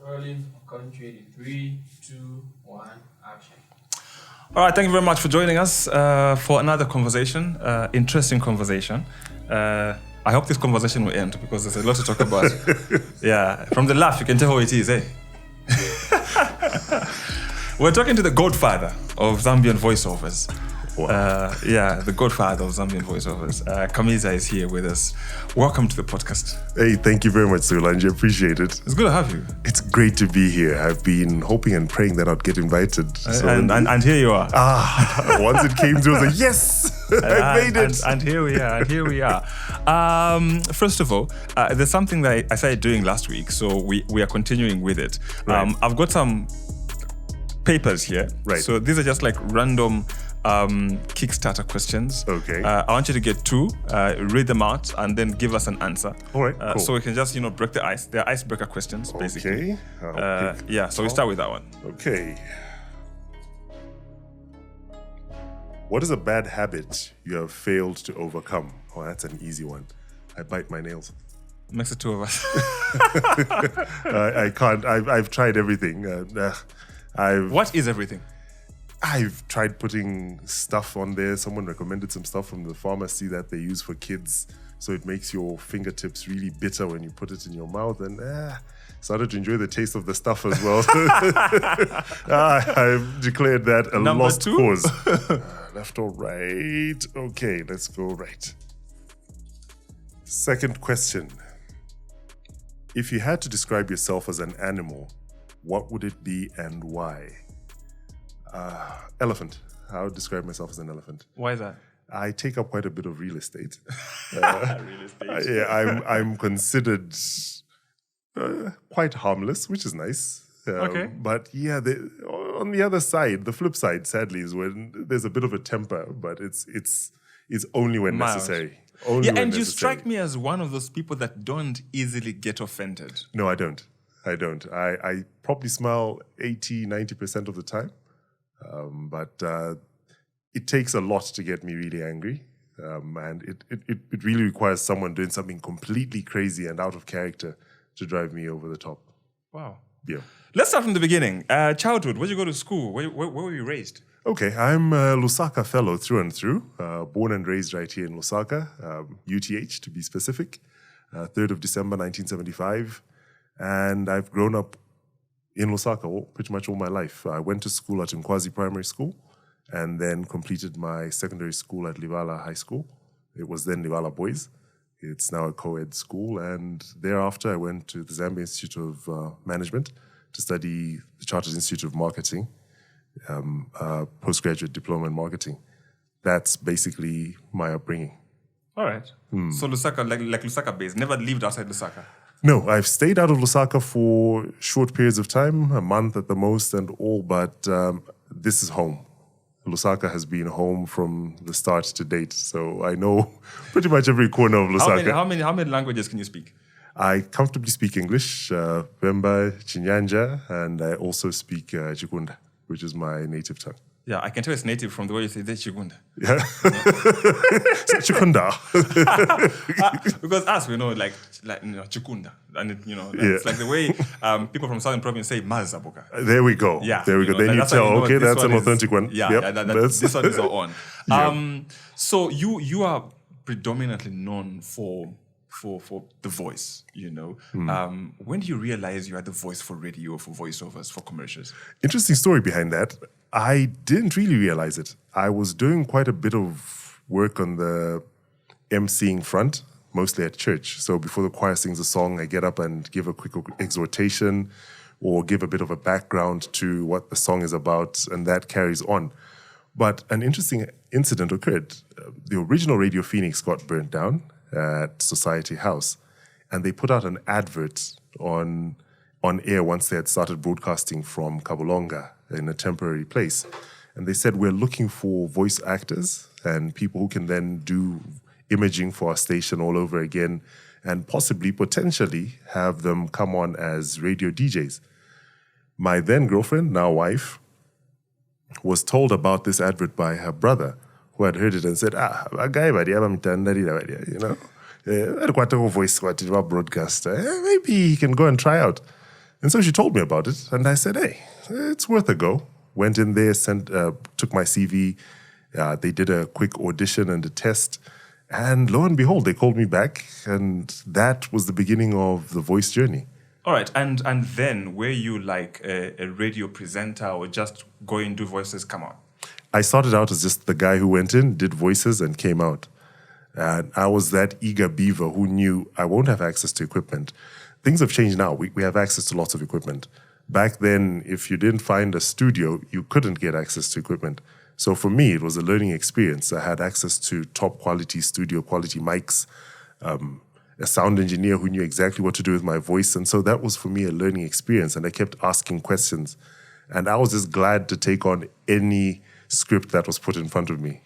Rolling, country, 3, 2, 1, action. All right, thank you very much for joining us for another conversation, interesting conversation. I hope this conversation will end because there's a lot to talk about. Yeah, from the laugh, you can tell who it is, eh? We're talking to the godfather of Zambian voiceovers. Wow. The godfather of Zambian voiceovers. Kamiza is here with us. Welcome to the podcast. Hey, thank you very much, Solange. Appreciate it. It's good to have you. It's great to be here. I've been hoping and praying that I'd get invited. And here you are. Once it came through, I was like, yes, I made it. And here we are. First of all, there's something that I started doing last week, so we are continuing with it. Right. I've got some papers here. Right. So these are just like random Kickstarter questions. Okay. I want you to get two, read them out, and then give us an answer. All right, cool. So we can just, break the ice. They're icebreaker questions, basically. Okay. So we start with that one. Okay. What is a bad habit you have failed to overcome? Oh, that's an easy one. I bite my nails. Makes the two of us. I can't. I've tried everything. What is everything? I've tried putting stuff on there. Someone recommended some stuff from the pharmacy that they use for kids. So it makes your fingertips really bitter when you put it in your mouth. And started to enjoy the taste of the stuff as well. I've declared that a Number lost two? cause. Left or right? Okay, let's go right. Second question. If you had to describe yourself as an animal, what would it be and why? Elephant. I would describe myself as an elephant. Why is that? I take up quite a bit of real estate. Real estate. I'm considered quite harmless, which is nice. Okay. But on the other side, the flip side, sadly, is when there's a bit of a temper, but it's only when Mild. necessary. And you strike me as one of those people that don't easily get offended. No, I don't. I probably smile 80, 90% of the time. But it takes a lot to get me really angry. And it really requires someone doing something completely crazy and out of character to drive me over the top. Wow. Yeah. Let's start from the beginning. Childhood, where did you go to school? Where were you raised? Okay, I'm a Lusaka fellow through and through. Born and raised right here in Lusaka, UTH to be specific. 3rd of December 1975. And I've grown up in Lusaka pretty much all my life. I went to school at Nkwazi Primary School and then completed my secondary school at Livala High School. It was then Livala Boys. It's now a co-ed school. And thereafter, I went to the Zambian Institute of Management to study the Chartered Institute of Marketing, postgraduate diploma in marketing. That's basically my upbringing. All right. So Lusaka, like Lusaka based, never lived outside Lusaka? No, I've stayed out of Lusaka for short periods of time, a month at the most and all, but this is home. Lusaka has been home from the start to date, so I know pretty much every corner of Lusaka. How many languages can you speak? I comfortably speak English, Vemba, Chinyanja, and I also speak Chikunda, which is my native tongue. Yeah, I can tell it's native from the way you say Chikunda. Yeah. Chikunda. Because us, we know Chikunda. And it's like the way people from Southern Province say Mazaboka. There we go. Yeah. There we go. Then you tell, okay, that's an authentic one. Yeah, yep. This one is our own. Yeah. So you are predominantly known for the voice, When do you realize you are the voice for radio, for voiceovers, for commercials? Interesting story behind that. I didn't really realize it. I was doing quite a bit of work on the emceeing front, mostly at church. So before the choir sings a song, I get up and give a quick exhortation or give a bit of a background to what the song is about, and that carries on. But an interesting incident occurred. The original Radio Phoenix got burnt down at Society House, and they put out an advert on air once they had started broadcasting from Kabulonga in a temporary place. And they said, we're looking for voice actors and people who can then do imaging for our station all over again and potentially have them come on as radio DJs. My then girlfriend, now wife, was told about this advert by her brother, who had heard it and said, a guy, voice broadcaster. Maybe he can go and try out. And so she told me about it, and I said, hey, it's worth a go. Went in there, took my CV. They did a quick audition and a test. And lo and behold, they called me back. And that was the beginning of the voice journey. All right. And then were you like a radio presenter or just go and do voices, come out? I started out as just the guy who went in, did voices, and came out. And I was that eager beaver who knew I won't have access to equipment. Things have changed now. We have access to lots of equipment. Back then, if you didn't find a studio, you couldn't get access to equipment. So for me, it was a learning experience. I had access to top quality studio quality mics, a sound engineer who knew exactly what to do with my voice. And so that was for me a learning experience. And I kept asking questions. And I was just glad to take on any script that was put in front of me.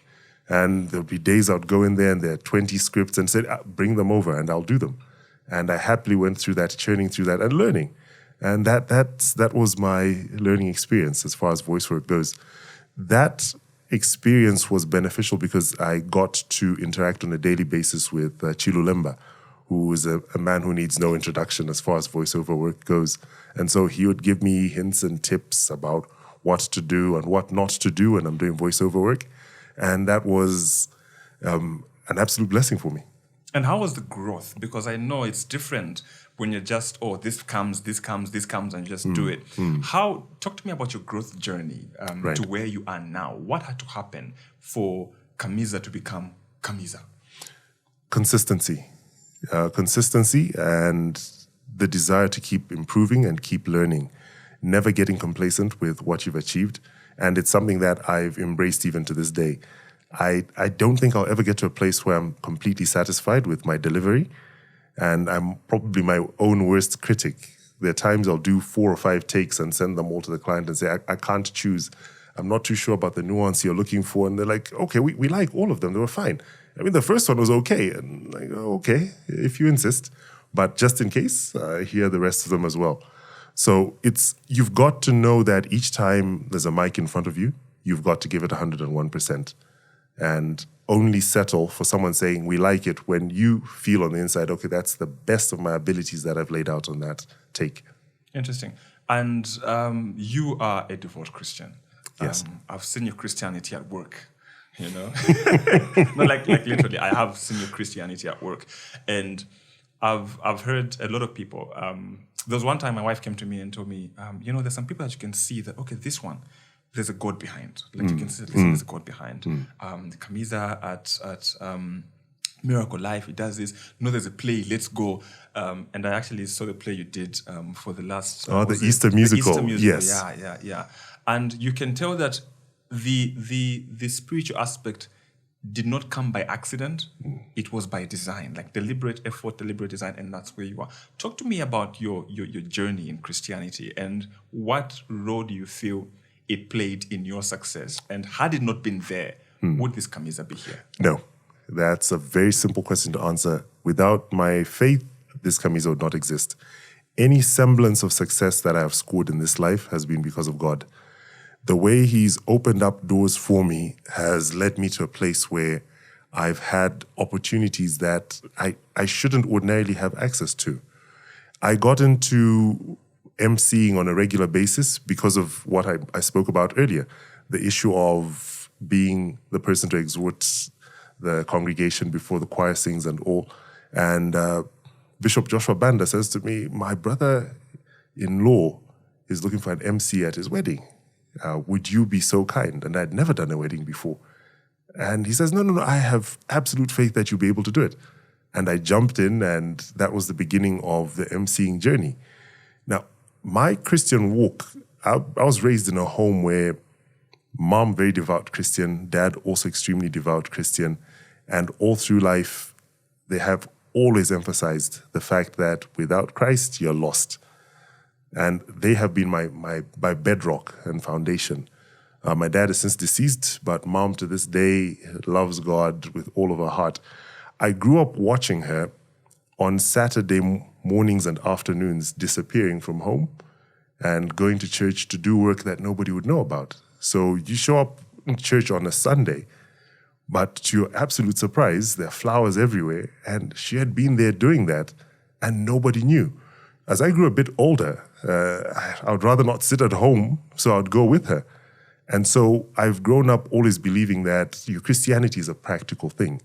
And there'll be days I'd go in there and there are 20 scripts and said, bring them over and I'll do them. And I happily went through that, churning through that and learning. And that was my learning experience as far as voice work goes. That experience was beneficial because I got to interact on a daily basis with Chilulemba, who is a man who needs no introduction as far as voiceover work goes. And so he would give me hints and tips about what to do and what not to do when I'm doing voiceover work. And that was an absolute blessing for me. And how was the growth? Because I know it's different when you're just, this comes, and you just do it. Talk to me about your growth journey Right. to where you are now. What had to happen for Kamiza to become Kamiza? Consistency and the desire to keep improving and keep learning, never getting complacent with what you've achieved. And it's something that I've embraced even to this day. I don't think I'll ever get to a place where I'm completely satisfied with my delivery. And I'm probably my own worst critic. There are times I'll do 4 or 5 takes and send them all to the client and say, I can't choose. I'm not too sure about the nuance you're looking for. And they're like, okay, we like all of them. They were fine. I mean, the first one was okay. And like, okay, if you insist. But just in case, hear the rest of them as well. So you've got to know that each time there's a mic in front of you, you've got to give it 101%. And only settle for someone saying, we like it, when you feel on the inside, okay, that's the best of my abilities that I've laid out on that take. Interesting. And you are a devout Christian. Yes. I've seen your Christianity at work, you know? No, like literally, I have seen your Christianity at work. And I've heard a lot of people. There was one time my wife came to me and told me, there's some people that you can see that, okay, this one, there's a God behind. Like you can see, there's a God behind. The Kamiza at Miracle Life, it does this. There's a play, let's go. And I actually saw the play you did for the last... the Easter musical. The Easter musical, Yes. yeah. And you can tell that the spiritual aspect did not come by accident. It was by design, like deliberate effort, deliberate design, and that's where you are. Talk to me about your journey in Christianity and what role do you feel it played in your success? And had it not been there, would this Kamiza be here? No, that's a very simple question to answer. Without my faith, this Kamiza would not exist. Any semblance of success that I have scored in this life has been because of God. The way he's opened up doors for me has led me to a place where I've had opportunities that I shouldn't ordinarily have access to. I got into emceeing on a regular basis because of what I spoke about earlier, the issue of being the person to exhort the congregation before the choir sings and all. And Bishop Joshua Banda says to me, my brother-in-law is looking for an MC at his wedding. Would you be so kind? And I'd never done a wedding before. And he says, no, I have absolute faith that you'll be able to do it. And I jumped in, and that was the beginning of the emceeing journey. Now, my Christian walk, I was raised in a home where mom, very devout Christian, dad, also extremely devout Christian. And all through life, they have always emphasized the fact that without Christ, you're lost. And they have been my bedrock and foundation. My dad is since deceased, but mom to this day loves God with all of her heart. I grew up watching her on Saturday mornings and afternoons disappearing from home and going to church to do work that nobody would know about. So you show up in church on a Sunday, but to your absolute surprise, there are flowers everywhere, and she had been there doing that, and nobody knew. As I grew a bit older, I would rather not sit at home, so I'd go with her. And so I've grown up always believing that your Christianity is a practical thing.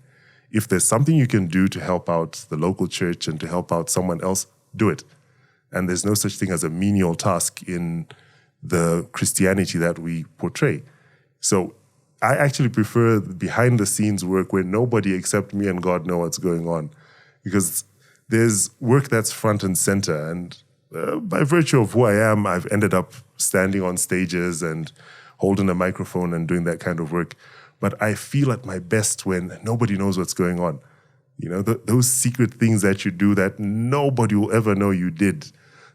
If there's something you can do to help out the local church and to help out someone else, do it. And there's no such thing as a menial task in the Christianity that we portray. So I actually prefer behind the scenes work where nobody except me and God know what's going on, because there's work that's front and center. And by virtue of who I am, I've ended up standing on stages and holding a microphone and doing that kind of work. But I feel at my best when nobody knows what's going on. You know, those secret things that you do that nobody will ever know you did,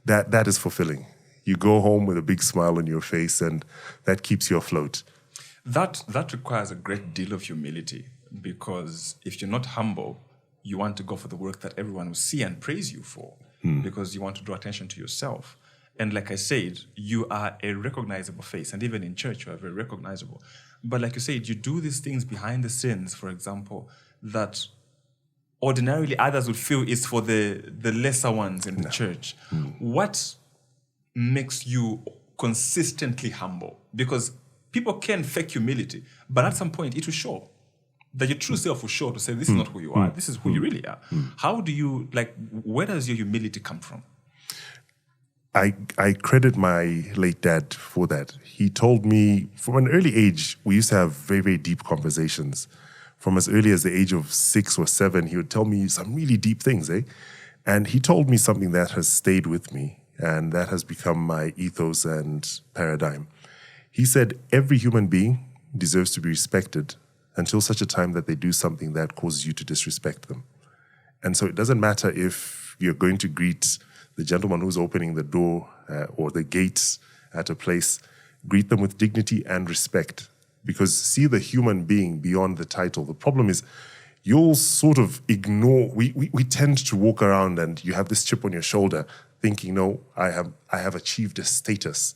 that is fulfilling. You go home with a big smile on your face, and that keeps you afloat. That requires a great deal of humility, because if you're not humble, you want to go for the work that everyone will see and praise you for, because you want to draw attention to yourself. And like I said, you are a recognizable face, and even in church, you are very recognizable. But like you said, you do these things behind the scenes, for example, that ordinarily others would feel is for the lesser ones in the church. What makes you consistently humble? Because people can fake humility, but at some point it will show. That your true self will show to say, this is not who you are, this is who you really are. How do you, where does your humility come from? I credit my late dad for that. He told me from an early age, we used to have very, very deep conversations. From as early as the age of 6 or 7, he would tell me some really deep things, And he told me something that has stayed with me, and that has become my ethos and paradigm. He said, every human being deserves to be respected until such a time that they do something that causes you to disrespect them. And so it doesn't matter if you're going to greet the gentleman who's opening the door or the gates at a place, greet them with dignity and respect, because see the human being beyond the title. The problem is you'll sort of ignore, we tend to walk around and you have this chip on your shoulder thinking, no, I have achieved a status.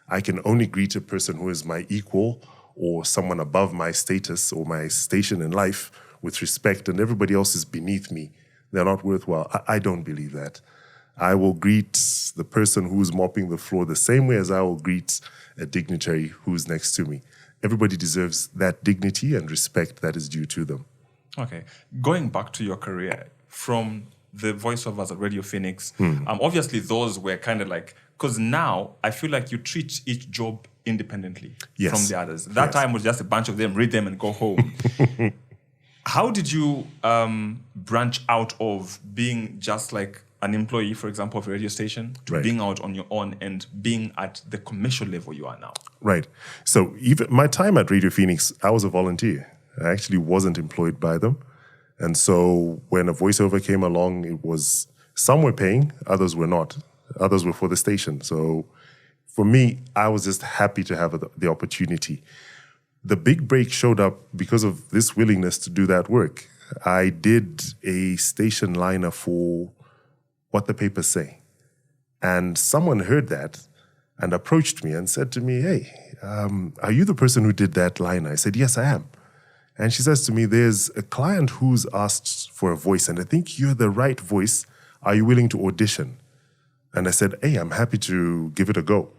I can only greet a person who is my equal or someone above my status or my station in life with respect, and everybody else is beneath me. They're not worthwhile. I don't believe that. I will greet the person who's mopping the floor the same way as I will greet a dignitary who's next to me. Everybody deserves that dignity and respect that is due to them. Okay. Going back to your career, from the voiceovers at Radio Phoenix, obviously those were kind of like, because now I feel like you treat each job independently from the others. That time was just a bunch of them, read them and go home. How did you branch out of being just like an employee, for example, of a radio station, to being out on your own and being at the commercial level you are now? Right. So even my time at Radio Phoenix, I was a volunteer. I actually wasn't employed by them. And so when a voiceover came along, it was, some were paying, others were not. Others were for the station. So for me, I was just happy to have the opportunity. The big break showed up because of this willingness to do that work. I did a station liner for What the Papers Say. And someone heard that and approached me and said to me, hey, are you the person who did that liner? I said, yes, I am. And she says to me, there's a client who's asked for a voice, and I think you're the right voice. Are you willing to audition? And I said, hey, I'm happy to give it a go.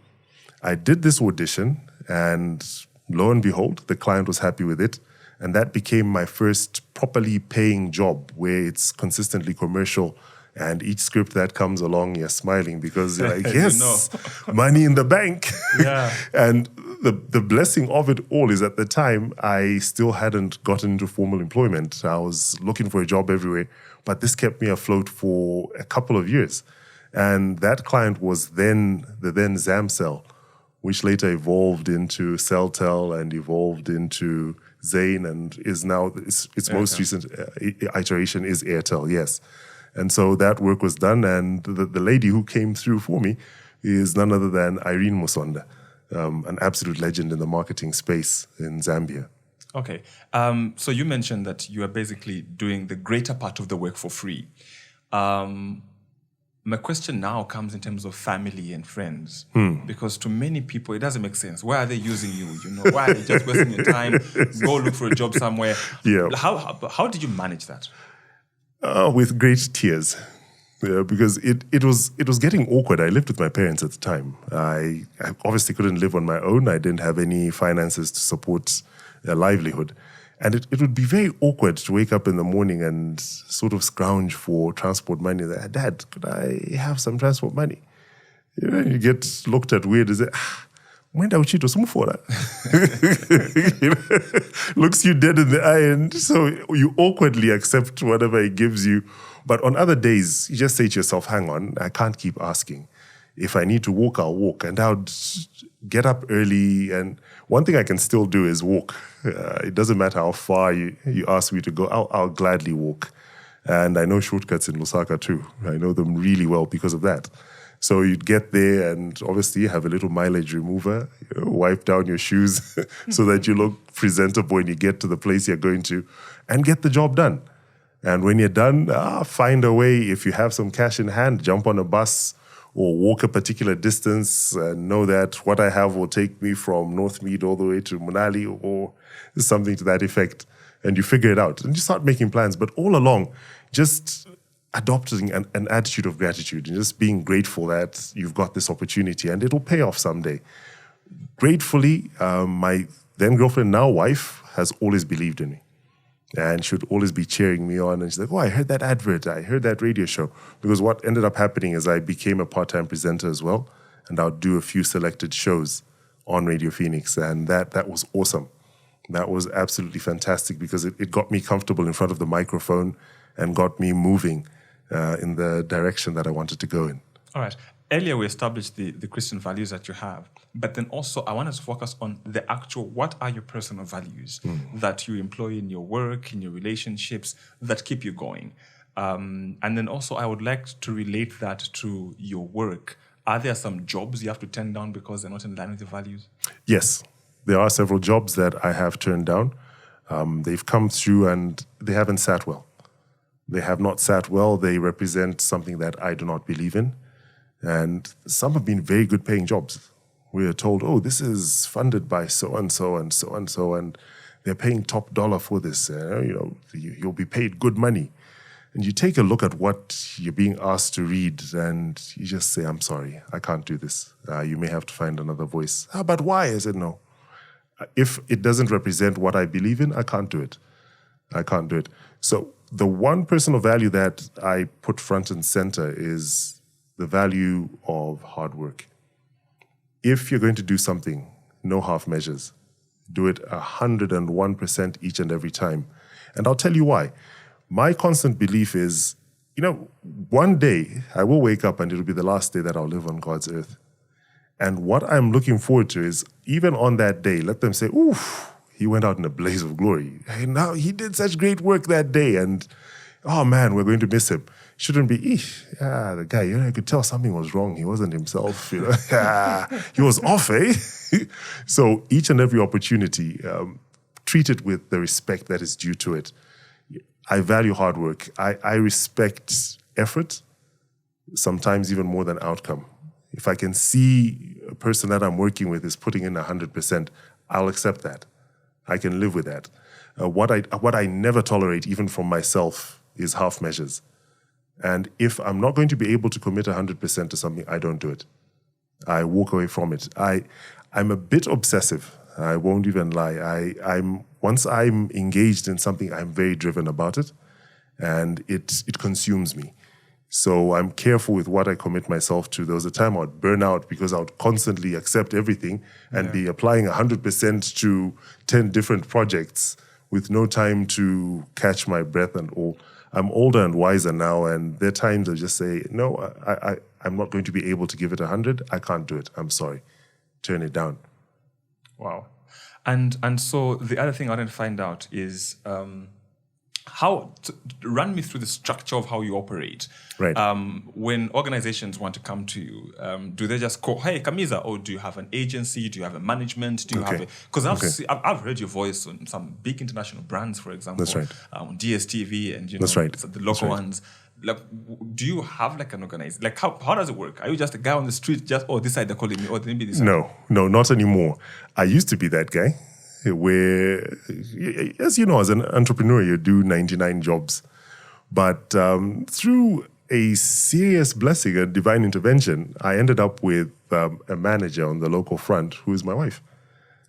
I did this audition, and lo and behold, the client was happy with it. And that became my first properly paying job, where it's consistently commercial. And each script that comes along, you're smiling because you're like, yes, money in the bank. Yeah. And the blessing of it all is at the time, I still hadn't gotten into formal employment. I was looking for a job everywhere, but this kept me afloat for a couple of years. And that client was then the then Zamcell, which later evolved into Celtel and evolved into Zain, and is now, its most recent iteration is Airtel, yes. And so that work was done, and the lady who came through for me is none other than Irene Musonda, an absolute legend in the marketing space in Zambia. Okay. So you mentioned that you are basically doing the greater part of the work for free. My question now comes in terms of family and friends, because to many people, it doesn't make sense. Why are they using you? Why are they just wasting your time? Go look for a job somewhere. Yeah. How did you manage that? With great tears. Yeah, because it was getting awkward. I lived with my parents at the time. I obviously couldn't live on my own. I didn't have any finances to support a livelihood. And it would be very awkward to wake up in the morning and sort of scrounge for transport money. Dad, could I have some transport money? You know, you get looked at weird. Is it? Mwenda uchito sumufora. Looks you dead in the eye, and so you awkwardly accept whatever he gives you. But on other days, you just say to yourself, hang on, I can't keep asking. If I need to walk, I'll walk. And I'll get up early. And one thing I can still do is walk. It doesn't matter how far you ask me to go, I'll gladly walk. And I know shortcuts in Lusaka too. I know them really well because of that. So you'd get there and obviously have a little mileage remover, wipe down your shoes so that you look presentable when you get to the place you're going to, and get the job done. And when you're done, find a way, if you have some cash in hand, jump on a bus or walk a particular distance and know that what I have will take me from North Mead all the way to Munali or something to that effect. And you figure it out and you start making plans. But all along, just adopting an attitude of gratitude and just being grateful that you've got this opportunity and it'll pay off someday. Gratefully, my then girlfriend, now wife, has always believed in me. And she would always be cheering me on. And she's like, oh, I heard that advert. I heard that radio show. Because what ended up happening is I became a part-time presenter as well. And I would do a few selected shows on Radio Phoenix. And that was awesome. That was absolutely fantastic because it got me comfortable in front of the microphone and got me moving in the direction that I wanted to go in. All right. Earlier, we established the Christian values that you have, but then also I want us to focus on the actual, what are your personal values that you employ in your work, in your relationships, that keep you going? And then also I would like to relate that to your work. Are there some jobs you have to turn down because they're not in line with your values? Yes, there are several jobs that I have turned down. They've come through and they haven't sat well. They have not sat well. They represent something that I do not believe in. And some have been very good paying jobs. We are told, oh, this is funded by so-and-so and so-and-so, and they're paying top dollar for this. You'll be paid good money. And you take a look at what you're being asked to read and you just say, I'm sorry, I can't do this. You may have to find another voice. But why? I said, no. If it doesn't represent what I believe in, I can't do it. I can't do it. So the one personal value that I put front and center is the value of hard work. If you're going to do something, no half measures. Do it 101% each and every time. And I'll tell you why. My constant belief is, one day I will wake up and it'll be the last day that I'll live on God's earth. And what I'm looking forward to is, even on that day, let them say, oof, he went out in a blaze of glory. Hey, now he did such great work that day. And, oh man, we're going to miss him. Shouldn't be, the guy, you could tell something was wrong. He wasn't himself, he was off, eh? So each and every opportunity, treat it with the respect that is due to it. I value hard work. I respect effort, sometimes even more than outcome. If I can see a person that I'm working with is putting in 100%, I'll accept that. I can live with that. What I never tolerate, even from myself, is half measures. And if I'm not going to be able to commit 100% to something, I don't do it. I walk away from it. I'm a bit obsessive. I won't even lie. Once I'm engaged in something, I'm very driven about it, and it consumes me. So I'm careful with what I commit myself to. There was a time I would burn out because I would constantly accept everything and be applying 100% to 10 different projects with no time to catch my breath and all. I'm older and wiser now, and there are times I just say, no, I'm not going to be able to give it 100. I can't do it. I'm sorry. Turn it down. Wow. And so the other thing I want to find out is run me through the structure of how you operate. Right. When organizations want to come to you, do they just call, hey, Kamiza, or do you have an agency? Do you have a management? Do you have because I've heard your voice on some big international brands, for example. That's right. On DSTV and That's right. the local ones. Like, do you have like an organization? Like, how does it work? Are you just a guy on the street, just, this side they're calling me, or maybe this side? No, not anymore. I used to be that guy where, as you know, as an entrepreneur, you do 99 jobs. But through a serious blessing, a divine intervention, I ended up with a manager on the local front who is my wife.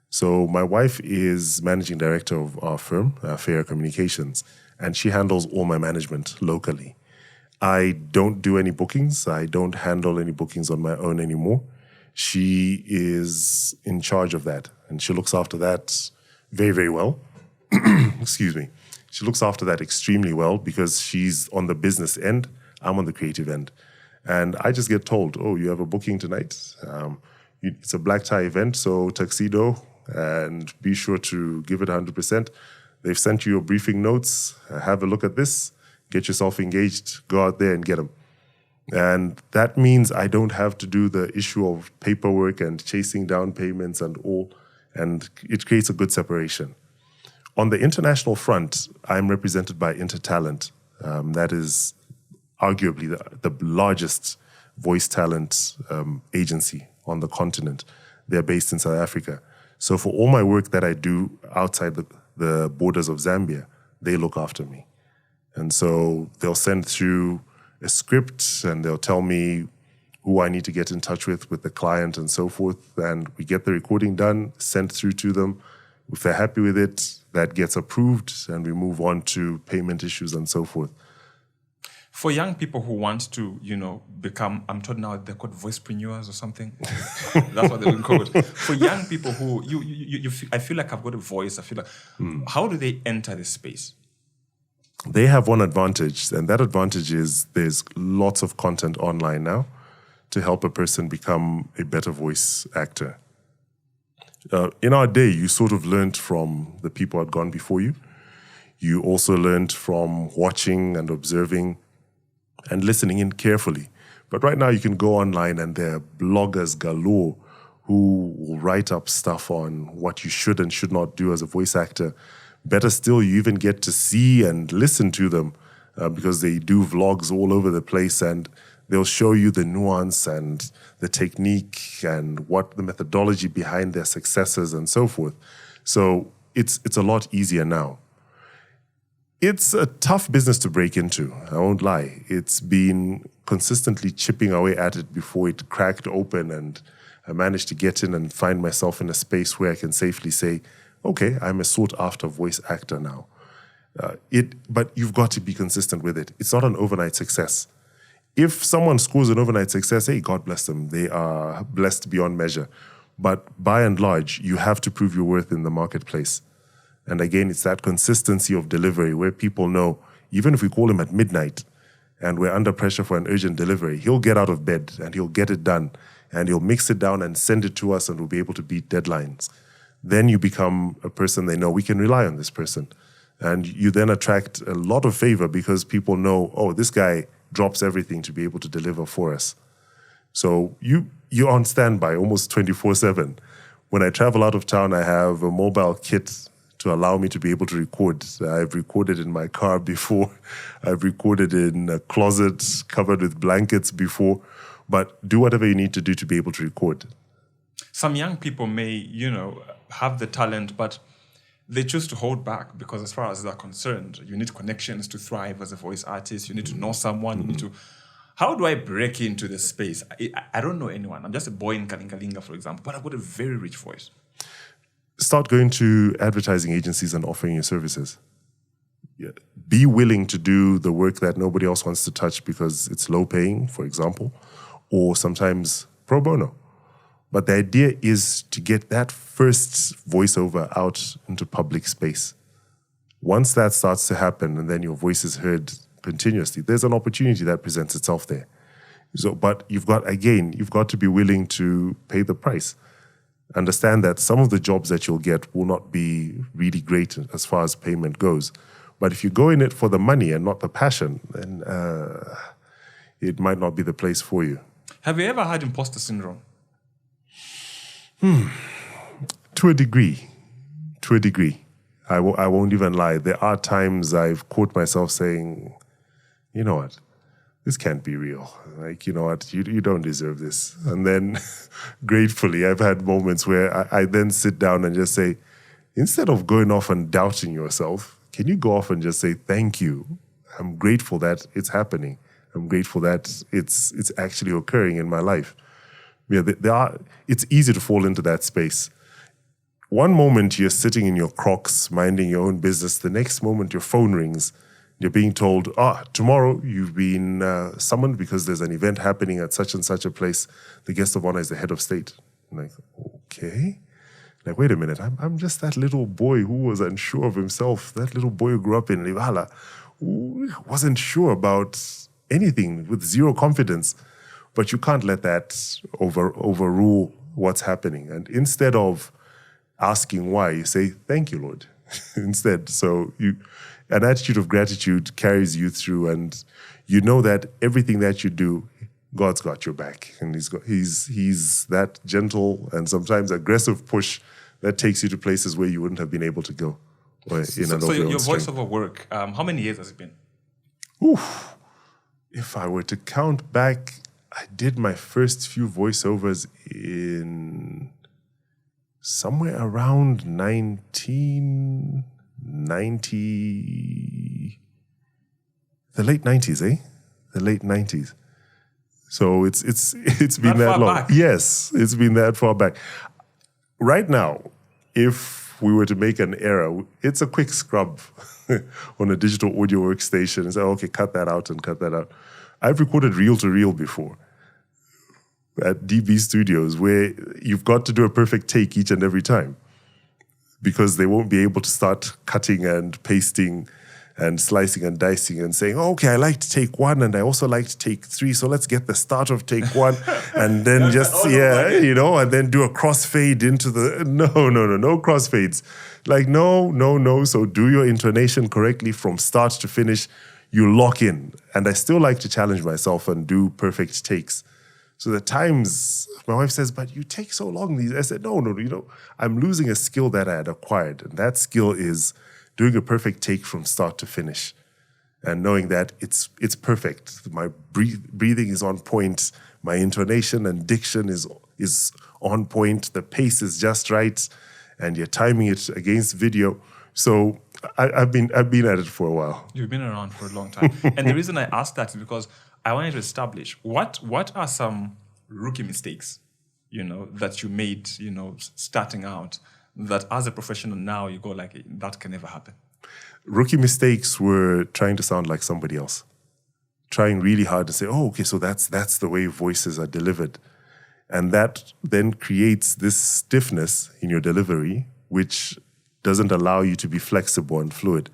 So my wife is managing director of our firm, Fair Communications, and she handles all my management locally. I don't do any bookings. I don't handle any bookings on my own anymore. She is in charge of that, and she looks after that very, very well. Excuse me. She looks after that extremely well because she's on the business end, I'm on the creative end. And I just get told, oh, you have a booking tonight. It's a black tie event, so tuxedo, and be sure to give it 100%. They've sent you your briefing notes. Have a look at this. Get yourself engaged. Go out there and get them. And that means I don't have to do the issue of paperwork and chasing down payments and all. And it creates a good separation. On the international front, I'm represented by Intertalent. That is arguably the largest voice talent agency on the continent. They're based in South Africa. So for all my work that I do outside the borders of Zambia, they look after me. And so they'll send through a script and they'll tell me who I need to get in touch with the client and so forth. And we get the recording done, sent through to them. If they're happy with it, that gets approved and we move on to payment issues and so forth. For young people who want to, become, I'm told now they're called voicepreneurs or something. That's what they're called. For young people who, I feel like I've got a voice. I feel like, how do they enter this space? They have one advantage, and that advantage is there's lots of content online now to help a person become a better voice actor. In our day, you sort of learned from the people who had gone before you. You also learned from watching and observing and listening in carefully. But right now you can go online and there are bloggers galore who will write up stuff on what you should and should not do as a voice actor. Better still, you even get to see and listen to them because they do vlogs all over the place and they'll show you the nuance and the technique and what the methodology behind their successes and so forth. So it's a lot easier now. It's a tough business to break into, I won't lie. It's been consistently chipping away at it before it cracked open and I managed to get in and find myself in a space where I can safely say, okay, I'm a sought-after voice actor now. But you've got to be consistent with it. It's not an overnight success. If someone scores an overnight success, hey, God bless them. They are blessed beyond measure. But by and large, you have to prove your worth in the marketplace. And again, it's that consistency of delivery where people know, even if we call him at midnight and we're under pressure for an urgent delivery, he'll get out of bed and he'll get it done and he'll mix it down and send it to us and we'll be able to beat deadlines. Then you become a person they know, we can rely on this person. And you then attract a lot of favor because people know, oh, this guy drops everything to be able to deliver for us. So you're on standby almost 24/7. When I travel out of town, I have a mobile kit to allow me to be able to record. I've recorded in my car before. I've recorded in a closet covered with blankets before. But do whatever you need to do to be able to record. Some young people may, have the talent, but they choose to hold back because as far as they're concerned, you need connections to thrive as a voice artist. You need to know someone. You need to... How do I break into this space? I don't know anyone. I'm just a boy in Kalingalinga, for example, but I've got a very rich voice. Start going to advertising agencies and offering your services. Yeah. Be willing to do the work that nobody else wants to touch because it's low paying, for example, or sometimes pro bono. But the idea is to get that first voiceover out into public space. Once that starts to happen and then your voice is heard continuously, there's an opportunity that presents itself there. So, but you've got to be willing to pay the price. Understand that some of the jobs that you'll get will not be really great as far as payment goes. But if you go in it for the money and not the passion, then it might not be the place for you. Have you ever had imposter syndrome? To a degree. I won't even lie. There are times I've caught myself saying, you know what? This can't be real. Like, you know what? You don't deserve this. And then gratefully, I've had moments where I then sit down and just say, instead of going off and doubting yourself, can you go off and just say, thank you? I'm grateful that it's happening. I'm grateful that it's actually occurring in my life. Yeah, it's easy to fall into that space. One moment you're sitting in your Crocs, minding your own business. The next moment your phone rings. You're being told, tomorrow you've been summoned because there's an event happening at such and such a place. The guest of honor is the head of state. I'm like, okay. Like, wait a minute, I'm just that little boy who was unsure of himself, that little boy who grew up in Livala, who wasn't sure about anything, with zero confidence. But you can't let that overrule what's happening. And instead of asking why, you say, thank you, Lord, instead. So an attitude of gratitude carries you through, and you know that everything that you do, God's got your back. And he's that gentle and sometimes aggressive push that takes you to places where you wouldn't have been able to go. So your voiceover work, how many years has it been? Oof. If I were to count back, I did my first few voiceovers in somewhere around 1990, the late 90s, The late 90s. So it's been that long. Back. Yes, it's been that far back. Right now, if we were to make an error, it's a quick scrub on a digital audio workstation and say, okay, cut that out and cut that out. I've recorded reel-to-reel before at DB Studios, where you've got to do a perfect take each and every time because they won't be able to start cutting and pasting and slicing and dicing and saying, okay, I like to take one and I also like to take three, so let's get the start of take one and then and then do a crossfade into the... No crossfades. Like, no. So do your intonation correctly from start to finish. You lock in. And I still like to challenge myself and do perfect takes. So the times my wife says, but you take so long. I said, no, I'm losing a skill that I had acquired. And that skill is doing a perfect take from start to finish and knowing that it's perfect. My breathing is on point. My intonation and diction is on point. The pace is just right. And you're timing it against video. So I've been at it for a while. You've been around for a long time. And the reason I asked that is because I wanted to establish what are some rookie mistakes, that you made, starting out, that as a professional now you go like, that can never happen. Rookie mistakes were trying to sound like somebody else. Trying really hard to say, okay, so that's the way voices are delivered. And that then creates this stiffness in your delivery, which doesn't allow you to be flexible and fluid.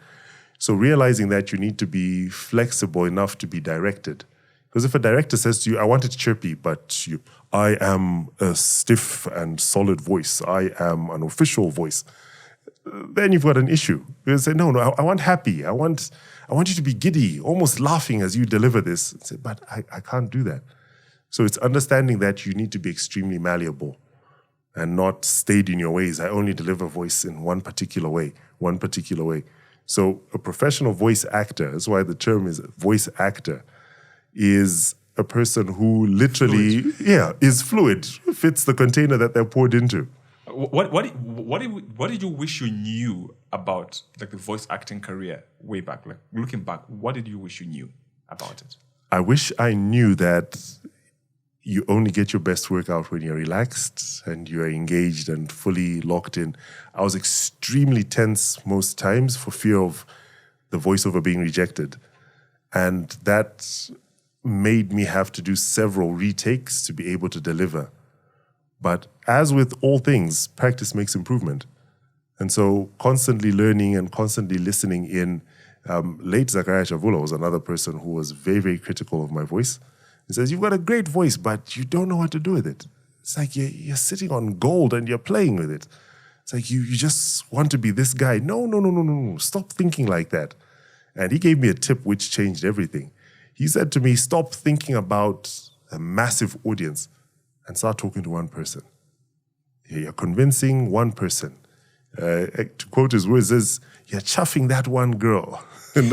So realizing that you need to be flexible enough to be directed. Because if a director says to you, I want it chirpy, but I am a stiff and solid voice, I am an official voice, then you've got an issue. You say, no, I want happy. I want you to be giddy, almost laughing as you deliver this. Say, but I can't do that. So it's understanding that you need to be extremely malleable and not stayed in your ways. I only deliver voice in one particular way. So a professional voice actor, that's why the term is voice actor, is a person who literally, is fluid, fits the container that they're poured into. What did you wish you knew about the voice acting career way back? Like looking back, what did you wish you knew about it? I wish I knew that you only get your best work out when you're relaxed and you're engaged and fully locked in. I was extremely tense most times for fear of the voiceover being rejected. And that made me have to do several retakes to be able to deliver. But as with all things, practice makes improvement. And so constantly learning and constantly listening in. Late Zachariah Chavula was another person who was very, very critical of my voice. He says, you've got a great voice, but you don't know what to do with it. It's like you're sitting on gold and you're playing with it. It's like you just want to be this guy. No. Stop thinking like that. And he gave me a tip which changed everything. He said to me, stop thinking about a massive audience and start talking to one person. You're convincing one person. To quote his words, says, you're chuffing that one girl. And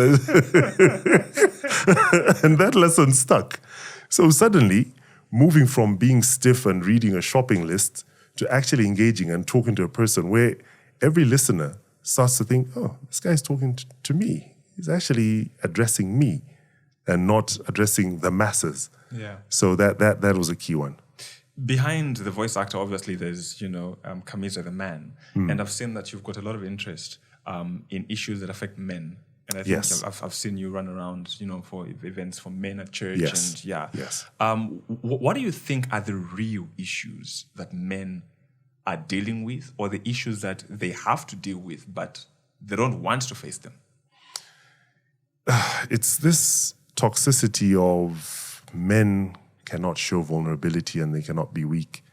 that lesson stuck. So suddenly, moving from being stiff and reading a shopping list to actually engaging and talking to a person where every listener starts to think, this guy's talking to me. He's actually addressing me. and not addressing the masses. Yeah. So that was a key one. Behind the voice actor, obviously, there's, Kamiza the man. And I've seen that you've got a lot of interest in issues that affect men. And I think Yes. I've seen you run around, for events for men at church. Yes. And yeah. Yes. What do you think are the real issues that men are dealing with, or the issues that they have to deal with, but they don't want to face them? It's this toxicity of men cannot show vulnerability and they cannot be weak.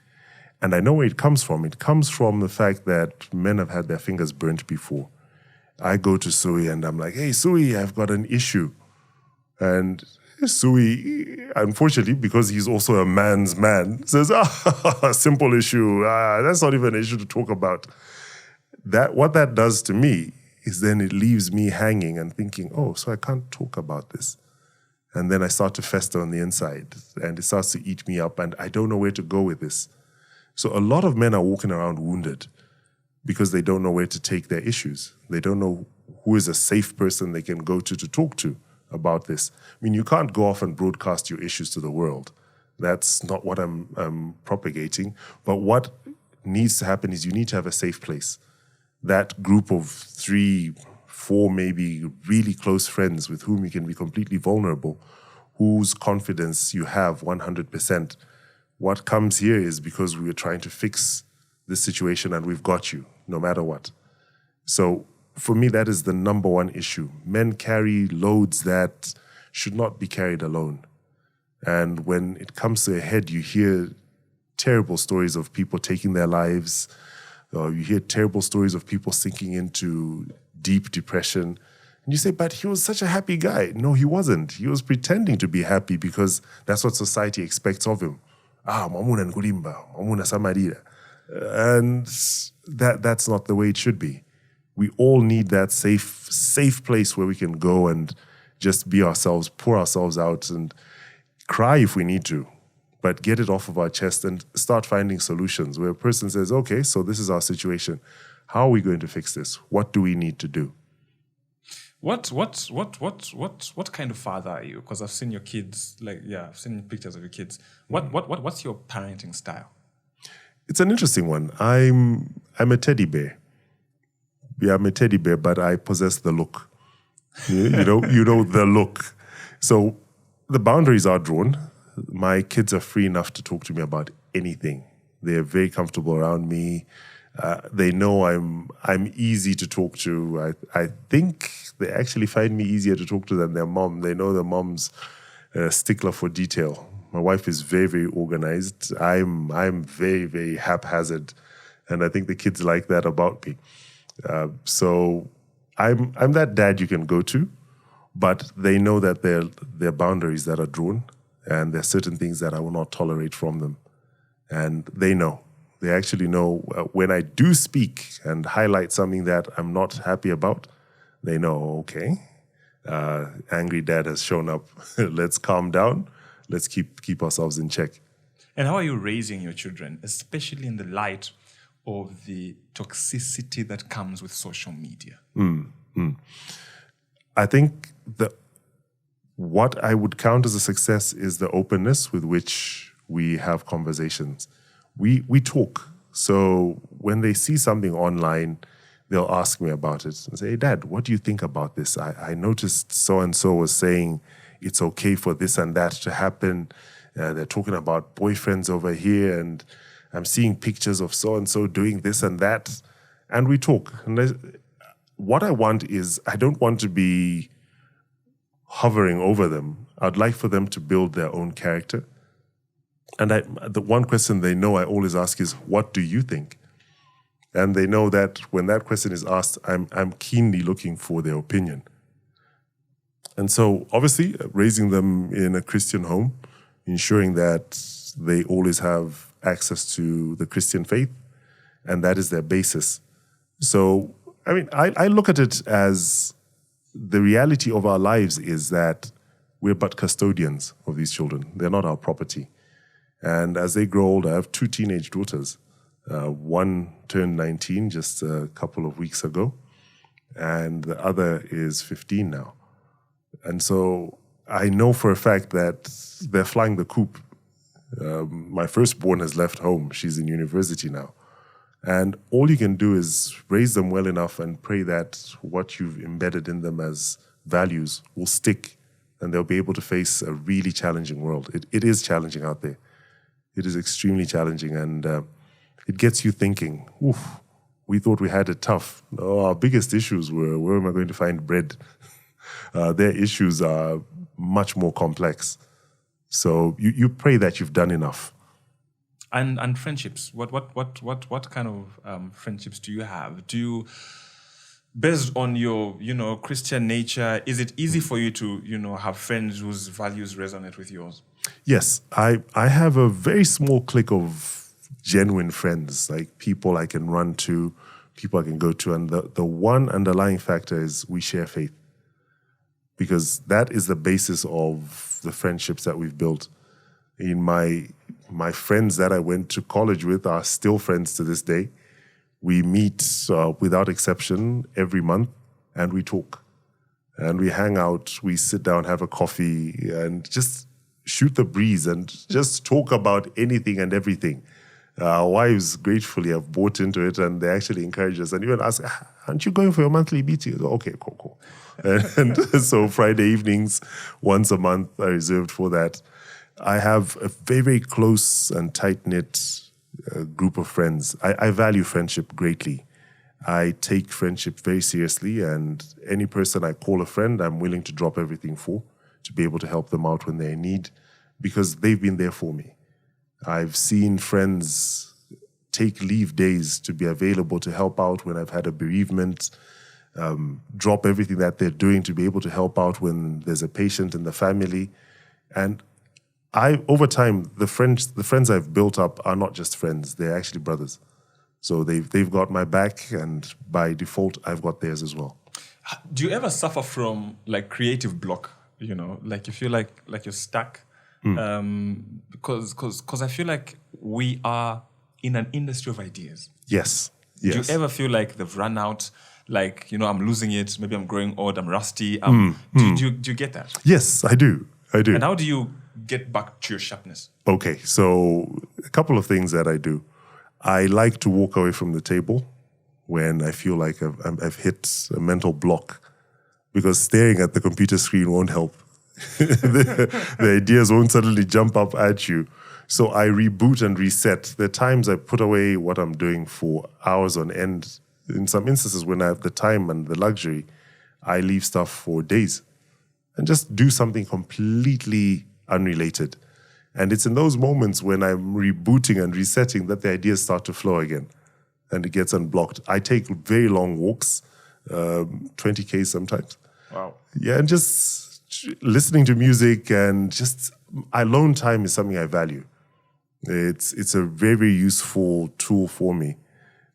And I know where it comes from. It comes from the fact that men have had their fingers burnt before. I go to Sui and I'm like, hey, Sui, I've got an issue. And Sui, unfortunately, because he's also a man's man, says, simple issue. That's not even an issue to talk about. What that does to me is then it leaves me hanging and thinking, oh, so I can't talk about this. And then I start to fester on the inside and it starts to eat me up and I don't know where to go with this. So a lot of men are walking around wounded because they don't know where to take their issues. They don't know who is a safe person they can go to talk to about this. I mean, you can't go off and broadcast your issues to the world. That's not what I'm propagating. But what needs to happen is you need to have a safe place. That group of 3, 4 maybe really close friends with whom you can be completely vulnerable, whose confidence you have 100%. What comes here is because we are trying to fix this situation and we've got you, no matter what. So for me, that is the number one issue. Men carry loads that should not be carried alone. And when it comes to a head, you hear terrible stories of people taking their lives. You hear terrible stories of people sinking into deep depression. And you say, but he was such a happy guy. No, he wasn't. He was pretending to be happy because that's what society expects of him. Mamuna Nkulimba, Mamuna Samarira. And that's not the way it should be. We all need that safe place where we can go and just be ourselves, pour ourselves out and cry if we need to, but get it off of our chest and start finding solutions where a person says, okay, so this is our situation. How are we going to fix this? What do we need to do? What kind of father are you? Because I've seen your kids, I've seen pictures of your kids. What's your parenting style? It's an interesting one. I'm a teddy bear. Yeah, I'm a teddy bear, but I possess the look. You know the look. So the boundaries are drawn. My kids are free enough to talk to me about anything. They're very comfortable around me. They know I'm easy to talk to. I think they actually find me easier to talk to than their mom. They know their mom's a stickler for detail. My wife is very, very organized. I'm very, very haphazard, and I think the kids like that about me. So I'm that dad you can go to, but they know that there are boundaries that are drawn, and there are certain things that I will not tolerate from them, and they know. They actually know when I do speak and highlight something that I'm not happy about, they know, okay, angry dad has shown up. Let's calm down. Let's keep ourselves in check. And how are you raising your children, especially in the light of the toxicity that comes with social media? I think what I would count as a success is the openness with which we have conversations. We talk. So when they see something online, they'll ask me about it and say, hey, Dad, what do you think about this? I noticed so-and-so was saying it's okay for this and that to happen. They're talking about boyfriends over here, and I'm seeing pictures of so-and-so doing this and that. And we talk. And what I want is, I don't want to be hovering over them. I'd like for them to build their own character. And the one question they know I always ask is, what do you think? And they know that when that question is asked, I'm keenly looking for their opinion. And so, obviously, raising them in a Christian home, ensuring that they always have access to the Christian faith, and that is their basis. So, I mean, I look at it as the reality of our lives is that we're but custodians of these children. They're not our property. And as they grow older, I have 2 teenage daughters. One turned 19 just a couple of weeks ago, and the other is 15 now. And so I know for a fact that they're flying the coop. My firstborn has left home. She's in university now. And all you can do is raise them well enough and pray that what you've embedded in them as values will stick and they'll be able to face a really challenging world. It is challenging out there. It is extremely challenging, and it gets you thinking, oof, we thought we had it tough. No, our biggest issues were, where am I going to find bread? Their issues are much more complex. So you pray that you've done enough. And friendships. What kind of friendships do you have? Do you, based on your Christian nature, is it easy for you to have friends whose values resonate with yours? Yes, I have a very small clique of genuine friends, like people I can run to, people I can go to, and the one underlying factor is we share faith, because that is the basis of the friendships that we've built. In my friends that I went to college with are still friends to this day. We meet without exception every month, and we talk. And we hang out, we sit down, have a coffee, and just shoot the breeze and just talk about anything and everything. Our wives gratefully have bought into it, and they actually encourage us and even ask, aren't you going for your monthly meeting? Okay, cool. And so Friday evenings, once a month, are reserved for that. I have a very, very close and tight-knit group of friends. I value friendship greatly. I take friendship very seriously, and any person I call a friend, I'm willing to drop everything for, to be able to help them out when they're in need, because they've been there for me. I've seen friends take leave days to be available to help out when I've had a bereavement, drop everything that they're doing to be able to help out when there's a patient in the family. And over time, the friends I've built up are not just friends, they're actually brothers. So they've got my back, and by default, I've got theirs as well. Do you ever suffer from like creative block? Like you feel like you're stuck? Because I feel like we are in an industry of ideas. Yes. Do you ever feel like they've run out? Like, I'm losing it. Maybe I'm growing old. I'm rusty. Do you get that? Yes, I do. And how do you get back to your sharpness? Okay, so a couple of things that I do. I like to walk away from the table when I feel like I've hit a mental block, because staring at the computer screen won't help. the ideas won't suddenly jump up at you. So I reboot and reset. There are times I put away what I'm doing for hours on end. In some instances, when I have the time and the luxury, I leave stuff for days and just do something completely unrelated. And it's in those moments when I'm rebooting and resetting that the ideas start to flow again and it gets unblocked. I take very long walks, 20K sometimes. Wow. Yeah, and just listening to music, and just alone time is something I value. It's a very, very useful tool for me.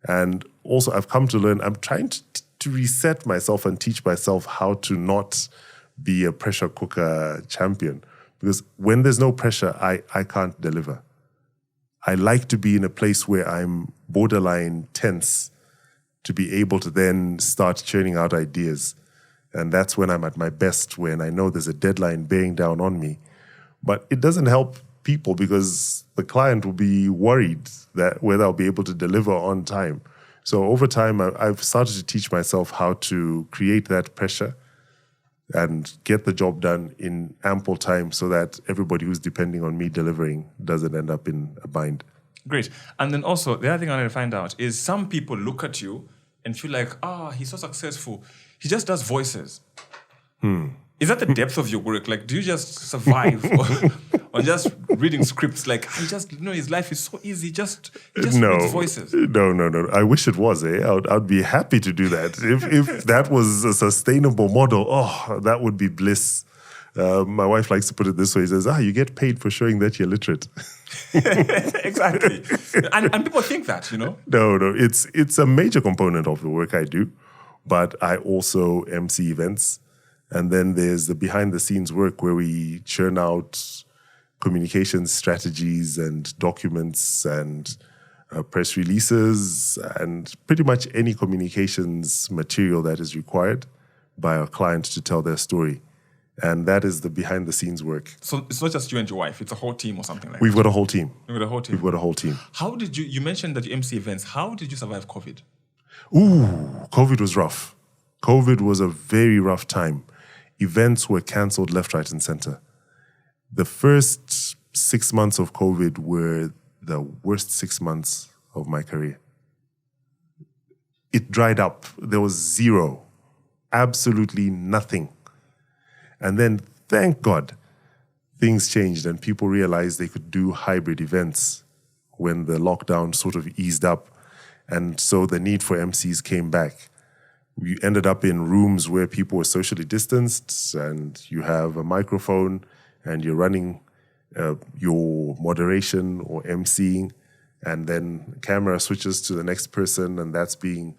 And also I've come to learn, I'm trying to reset myself and teach myself how to not be a pressure cooker champion. Because when there's no pressure, I can't deliver. I like to be in a place where I'm borderline tense to be able to then start churning out ideas. And that's when I'm at my best, when I know there's a deadline bearing down on me. But it doesn't help people, because the client will be worried that whether I'll be able to deliver on time. So over time, I've started to teach myself how to create that pressure and get the job done in ample time, so that everybody who's depending on me delivering doesn't end up in a bind. Great. And then also, the other thing I wanted to find out is, some people look at you and feel like, he's so successful. He just does voices. Is that the depth of your work? Like, do you just survive on just reading scripts? Like, his life is so easy. He just reads voices. No. I wish it was. I'd be happy to do that. If that was a sustainable model, that would be bliss. My wife likes to put it this way. She says, you get paid for showing that you're literate. Exactly. And people think that, No. It's a major component of the work I do. But I also MC events. And then there's the behind-the-scenes work where we churn out communications strategies and documents and press releases and pretty much any communications material that is required by our client to tell their story. And that is the behind the scenes work. So it's not just you and your wife, it's a whole team or something like We've that. got a whole team. You've got a whole team. We've got a whole team. How did you mentioned that you MC events, how did you survive COVID? Ooh, COVID was rough. COVID was a very rough time. Events were cancelled left, right, and center. The first 6 months of COVID were the worst 6 months of my career. It dried up. There was zero, absolutely nothing. And then, thank God, things changed and people realized they could do hybrid events when the lockdown sort of eased up. And so the need for MCs came back. We ended up in rooms where people were socially distanced and you have a microphone and you're running your moderation or emceeing, and then camera switches to the next person and that's being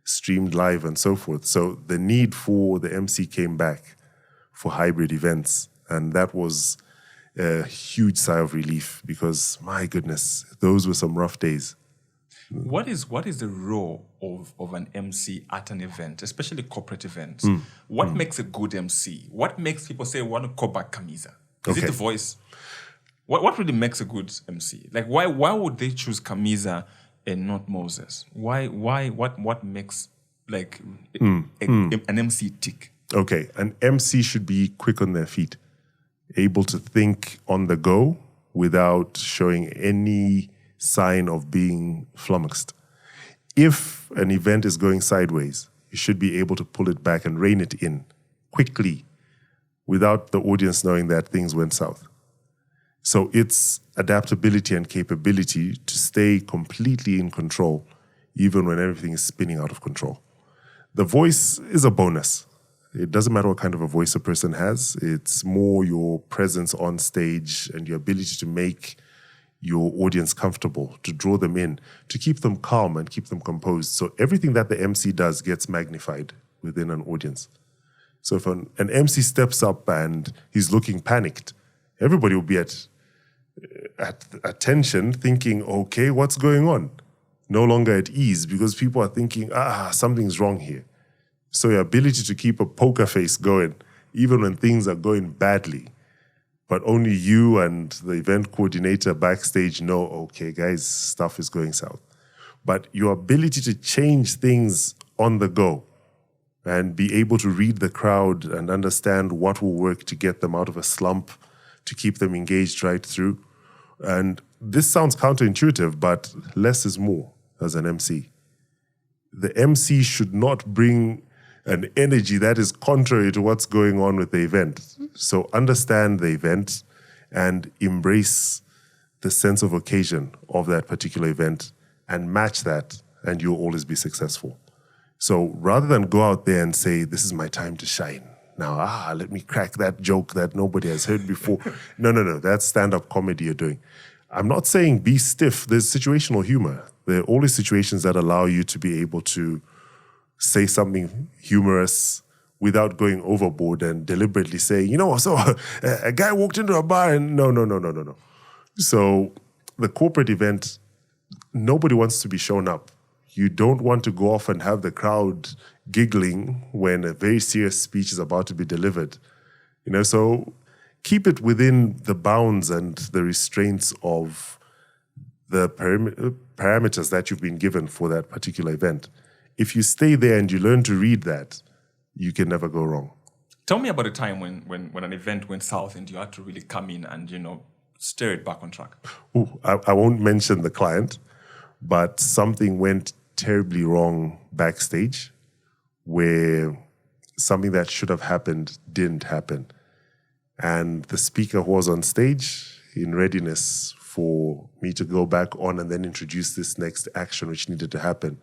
streamed live and so forth. So the need for the MC came back for hybrid events, and that was a huge sigh of relief because, my goodness, those were some rough days. What is the role of an MC at an event, especially corporate events? What makes a good MC? What makes people say, want to call back Kamiza? Is it the voice? What really makes a good MC? Like, why would they choose Kamiza and not Moses? What makes like an MC tick? Okay, an MC should be quick on their feet, able to think on the go without showing any sign of being flummoxed. If an event is going sideways, you should be able to pull it back and rein it in quickly without the audience knowing that things went south. So it's adaptability and capability to stay completely in control, even when everything is spinning out of control. The voice is a bonus. It doesn't matter what kind of a voice a person has. It's more your presence on stage and your ability to make your audience comfortable, to draw them in, to keep them calm and keep them composed. So everything that the MC does gets magnified within an audience. So if an MC steps up and he's looking panicked, everybody will be at attention thinking, okay, what's going on? No longer at ease because people are thinking, something's wrong here. So your ability to keep a poker face going, even when things are going badly, but only you and the event coordinator backstage know, okay, guys, stuff is going south. But your ability to change things on the go and be able to read the crowd and understand what will work to get them out of a slump, to keep them engaged right through. And this sounds counterintuitive, but less is more as an MC. The MC should not bring an energy that is contrary to what's going on with the event. So understand the event and embrace the sense of occasion of that particular event and match that, and you'll always be successful. So rather than go out there and say, this is my time to shine. Now, let me crack that joke that nobody has heard before. No. That's stand-up comedy you're doing. I'm not saying be stiff. There's situational humor. There are always situations that allow you to be able to say something humorous without going overboard and deliberately saying, so a guy walked into a bar and no. So the corporate event, nobody wants to be shown up. You don't want to go off and have the crowd giggling when a very serious speech is about to be delivered. So keep it within the bounds and the restraints of the parameters that you've been given for that particular event. If you stay there and you learn to read that, you can never go wrong. Tell me about a time when an event went south and you had to really come in and, steer it back on track. I won't mention the client, but something went terribly wrong backstage where something that should have happened didn't happen. And the speaker who was on stage in readiness for me to go back on and then introduce this next action which needed to happen,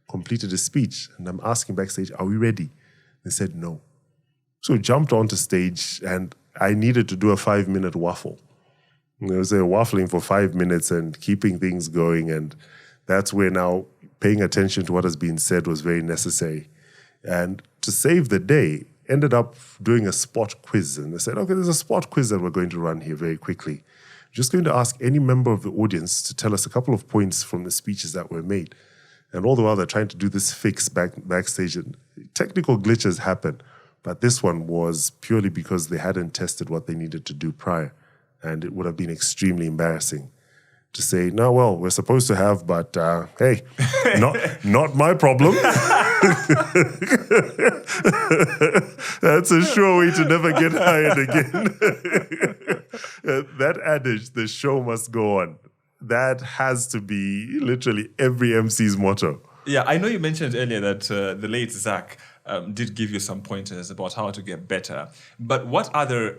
completed a speech. And I'm asking backstage, are we ready? They said no. So jumped onto stage and I needed to do a 5-minute waffle. There was a waffling for 5 minutes and keeping things going. And that's where now paying attention to what has been said was very necessary. And to save the day, ended up doing a spot quiz. And they said, okay, there's a spot quiz that we're going to run here very quickly. Just going to ask any member of the audience to tell us a couple of points from the speeches that were made. And all the while they're trying to do this fix backstage. And technical glitches happen. But this one was purely because they hadn't tested what they needed to do prior. And it would have been extremely embarrassing to say, no, well, we're supposed to have, but hey, not my problem. That's a sure way to never get hired again. That adage, the show must go on. That has to be literally every MC's motto. Yeah, I know you mentioned earlier that the late Zach did give you some pointers about how to get better. But what other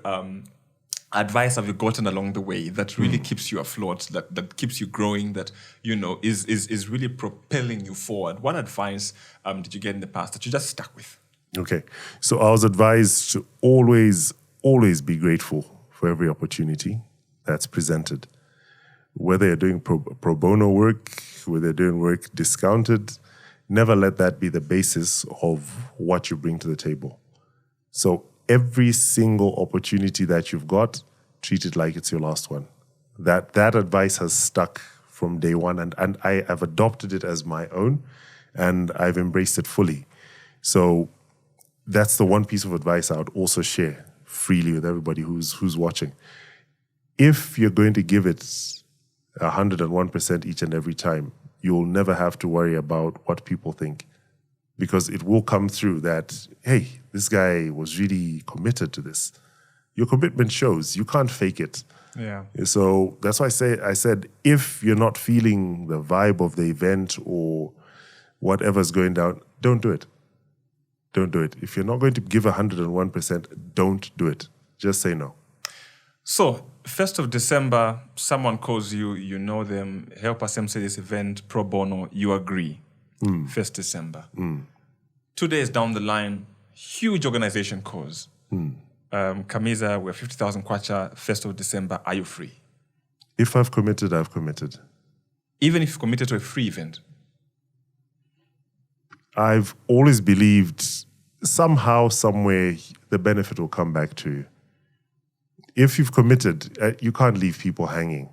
advice have you gotten along the way that really keeps you afloat, that keeps you growing, that, you know, is really propelling you forward? What advice did you get in the past that you just stuck with? Okay. So I was advised to always be grateful for every opportunity that's presented. Whether you're doing pro bono work, whether you're doing work discounted, never let that be the basis of what you bring to the table. So every single opportunity that you've got, treat it like it's your last one. That advice has stuck from day one, and I have adopted it as my own, and I've embraced it fully. So that's the one piece of advice I would also share freely with everybody who's watching. If you're going to give it 101% each and every time, you'll never have to worry about what people think, because it will come through that, hey, this guy was really committed to this. Your commitment shows. You can't fake it. Yeah. So that's why I said, if you're not feeling the vibe of the event or whatever's going down, don't do it. Don't do it. If you're not going to give 101%, don't do it. Just say no. So, 1st of December, someone calls you, you know them, help us MC this event, pro bono, you agree. 1st December. 2 days down the line, huge organization calls. Kamiza, we're 50,000 kwacha, 1st of December, are you free? If I've committed, I've committed. Even if you've committed to a free event? I've always believed somehow, somewhere, the benefit will come back to you. If you've committed, you can't leave people hanging.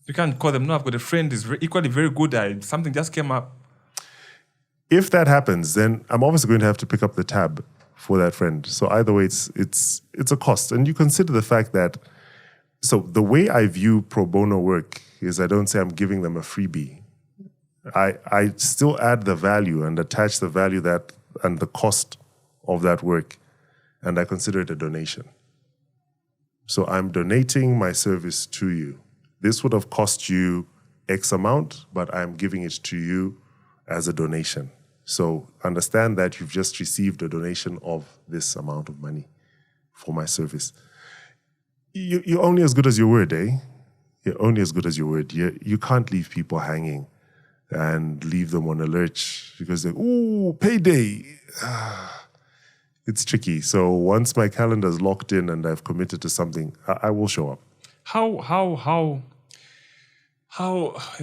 You can't call them, no, I've got a friend who's equally very good, something just came up. If that happens, then I'm obviously going to have to pick up the tab for that friend. So either way, it's a cost. And you consider the fact that, so the way I view pro bono work is I don't say I'm giving them a freebie. I still add the value and attach the value that and the cost of that work, and I consider it a donation. So I'm donating my service to you. This would have cost you X amount, but I'm giving it to you as a donation. So understand that you've just received a donation of this amount of money for my service. You're only as good as your word, eh? You're only as good as your word. You can't leave people hanging and leave them on a lurch because they're, ooh, payday. It's tricky. So once my calendar is locked in and I've committed to something, I will show up. How,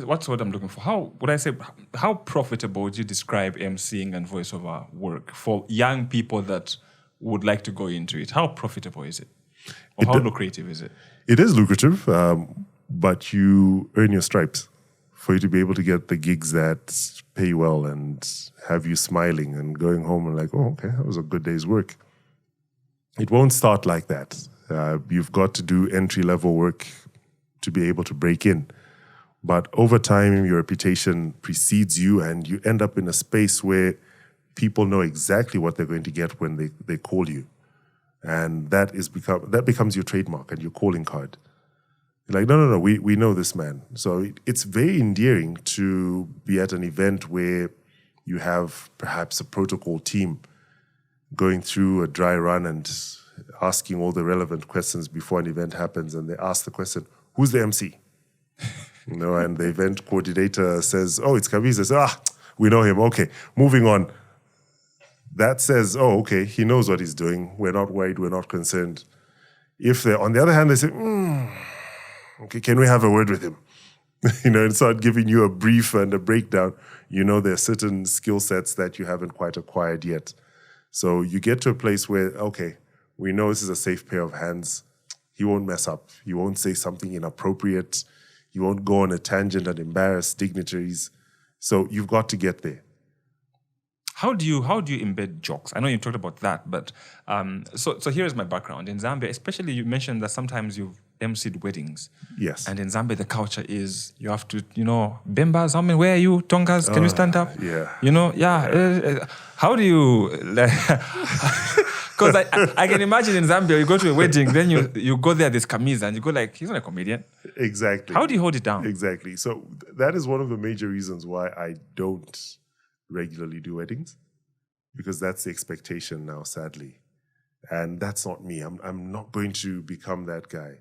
what's what I'm looking for? How profitable would you describe emceeing and voiceover work for young people that would like to go into it? How profitable is it? Or how lucrative is it? It is lucrative, but you earn your stripes for you to be able to get the gigs that pay well and have you smiling and going home and like, oh, okay, that was a good day's work. It won't start like that. You've got to do entry-level work to be able to break in. But over time, your reputation precedes you and you end up in a space where people know exactly what they're going to get when they call you. And that becomes your trademark and your calling card. You're like, no, we know this man. So it's very endearing to be at an event where you have perhaps a protocol team going through a dry run and asking all the relevant questions before an event happens. And they ask the question, who's the MC? And the event coordinator says, oh, it's Kamizas. We know him. Okay, moving on. That says, oh, okay, he knows what he's doing. We're not worried. We're not concerned. If on the other hand, they say, okay, can we have a word with him? And start giving you a brief and a breakdown. There are certain skill sets that you haven't quite acquired yet. So you get to a place where, okay, we know this is a safe pair of hands. He won't mess up. He won't say something inappropriate. He won't go on a tangent and embarrass dignitaries. So you've got to get there. How do you embed jokes? I know you talked about that, but so here is my background in Zambia. Especially, you mentioned that sometimes you've emceed weddings. Yes. And in Zambia, the culture is you have to, Bembas, where are you? Tongas, can you stand up? Yeah. How do you, because I can imagine in Zambia, you go to a wedding, then you go there, there's Kamiza, and you go like, he's not a comedian. Exactly. How do you hold it down? Exactly. So that is one of the major reasons why I don't regularly do weddings, because that's the expectation now, sadly. And that's not me. I'm not going to become that guy.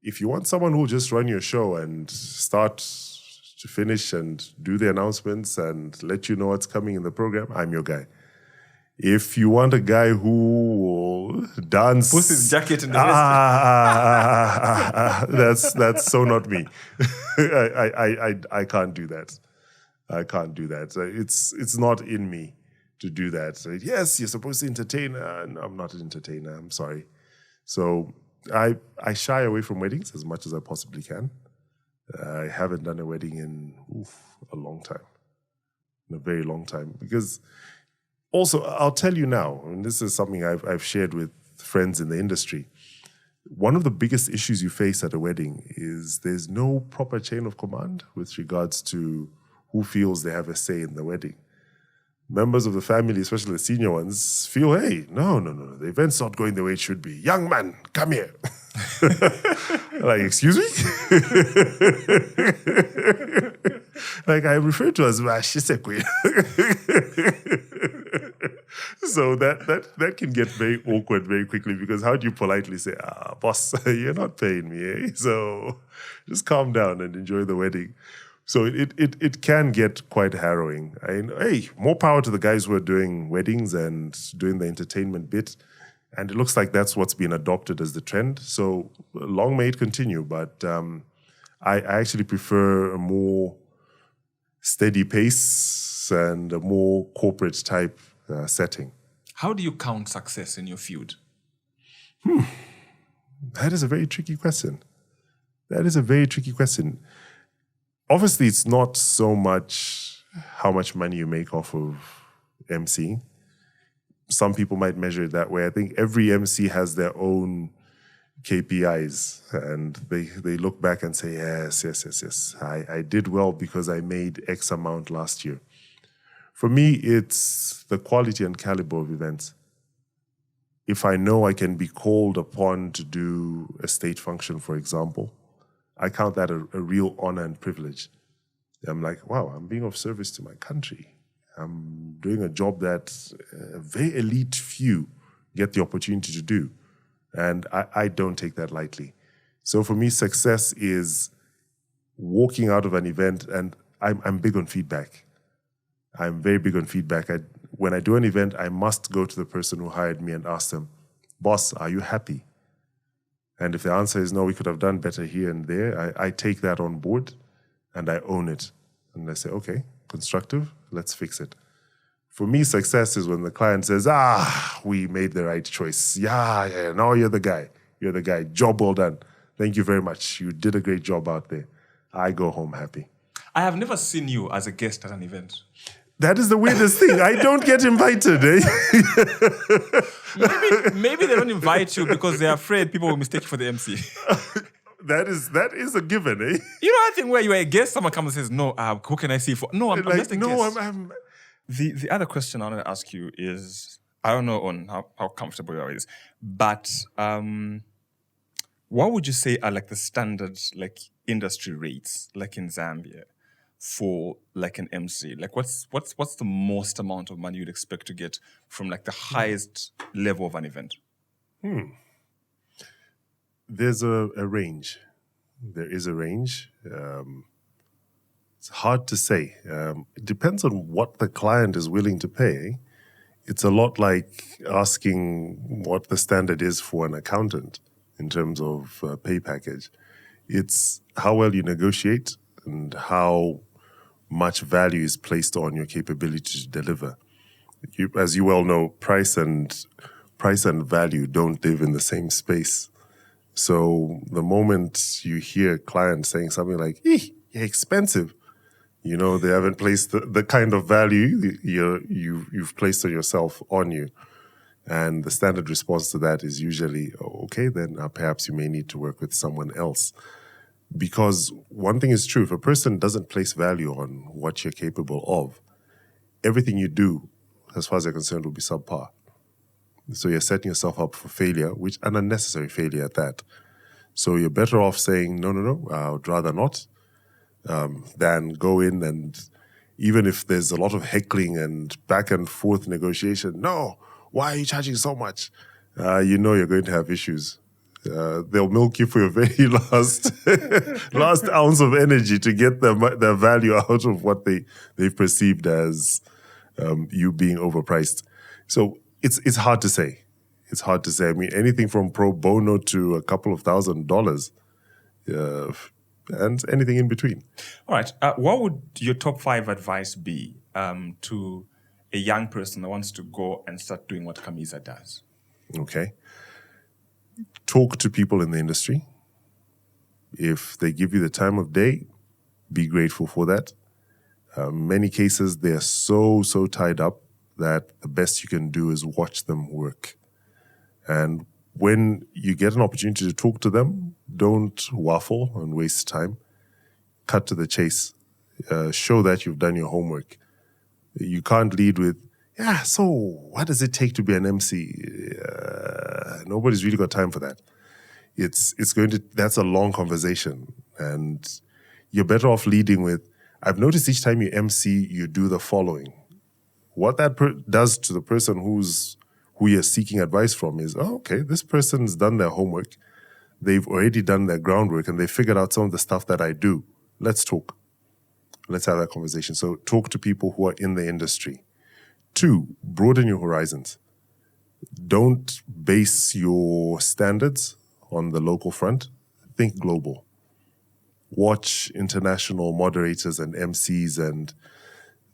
If you want someone who will just run your show and start to finish and do the announcements and let you know what's coming in the program, I'm your guy. If you want a guy who will dance, puts his jacket in the that's so not me. I can't do that. I can't do that. It's not in me to do that. Yes, you're supposed to entertain. No, I'm not an entertainer. I'm sorry. So I shy away from weddings as much as I possibly can. I haven't done a wedding in a long time, in a very long time. Because also, I'll tell you now, and this is something I've shared with friends in the industry. One of the biggest issues you face at a wedding is there's no proper chain of command with regards to who feels they have a say in the wedding. Members of the family, especially the senior ones, feel, hey, no, the event's not going the way it should be. Young man, come here. Like, excuse me? Like, I refer to as Washisekwe. So that can get very awkward very quickly, because how do you politely say, boss, you're not paying me, eh? So just calm down and enjoy the wedding. So it can get quite harrowing. Hey, more power to the guys who are doing weddings and doing the entertainment bit. And it looks like that's what's been adopted as the trend. So long may it continue. But I actually prefer a more steady pace and a more corporate type setting. How do you count success in your field? That is a very tricky question. Obviously, it's not so much how much money you make off of emceeing. Some people might measure it that way. I think every MC has their own KPIs, and they look back and say, yes. I did well because I made X amount last year. For me, it's the quality and caliber of events. If I know I can be called upon to do a state function, for example, I count that a real honor and privilege. I'm like, wow, I'm being of service to my country. I'm doing a job that a very elite few get the opportunity to do. And I don't take that lightly. So for me, success is walking out of an event, and I'm big on feedback. I'm very big on feedback. When I do an event, I must go to the person who hired me and ask them, boss, are you happy? And if the answer is no, we could have done better here and there, I take that on board and I own it. And I say, okay, constructive, let's fix it. For me, success is when the client says, we made the right choice. Yeah, no, you're the guy. Job well done. Thank you very much. You did a great job out there. I go home happy. I have never seen you as a guest at an event. That is the weirdest thing. I don't get invited, eh? Maybe they don't invite you because they're afraid people will mistake you for the MC. That is a given, eh? You know that thing where you're a guest, someone comes and says, no, who can I see for? No, I'm just a guest. The other question I want to ask you is, I don't know on how comfortable you are with this, but what would you say are like the standard industry rates in Zambia for an MC? What's the most amount of money you'd expect to get from the highest level of an event? There's a range. There is a range. It's hard to say. It depends on what the client is willing to pay. It's a lot like asking what the standard is for an accountant in terms of pay package. It's how well you negotiate and how much value is placed on your capability to deliver. As you well know, price and value don't live in the same space. So the moment you hear clients saying something like, you're expensive, You know, they haven't placed the kind of value you've placed on yourself on you. And the standard response to that is usually, okay, then perhaps you may need to work with someone else. Because one thing is true, if a person doesn't place value on what you're capable of, everything you do, as far as they're concerned, will be subpar. So you're setting yourself up for failure, which an unnecessary failure at that. So you're better off saying, no, I would rather not, than go in and even if there's a lot of heckling and back and forth negotiation, no, why are you charging so much? You know you're going to have issues. They'll milk you for your very last ounce of energy to get their value out of what they've perceived as you being overpriced. So it's hard to say. It's hard to say. I mean, anything from pro bono to a couple of $1,000s, and anything in between. All right. What would your top 5 advice be to a young person that wants to go and start doing what Kamiza does? Okay. Talk to people in the industry. If they give you the time of day, be grateful for that. Many cases, they are so tied up that the best you can do is watch them work. And when you get an opportunity to talk to them, don't waffle and waste time. Cut to the chase. Show that you've done your homework. You can't lead with, so what does it take to be an MC? Nobody's really got time for that. That's a long conversation. And you're better off leading with, I've noticed each time you MC, you do the following. What that does to the person who you're seeking advice from is, okay, this person's done their homework. They've already done their groundwork and they figured out some of the stuff that I do. Let's talk. Let's have that conversation. So talk to people who are in the industry. 2, broaden your horizons. Don't base your standards on the local front. Think global. Watch international moderators and MCs and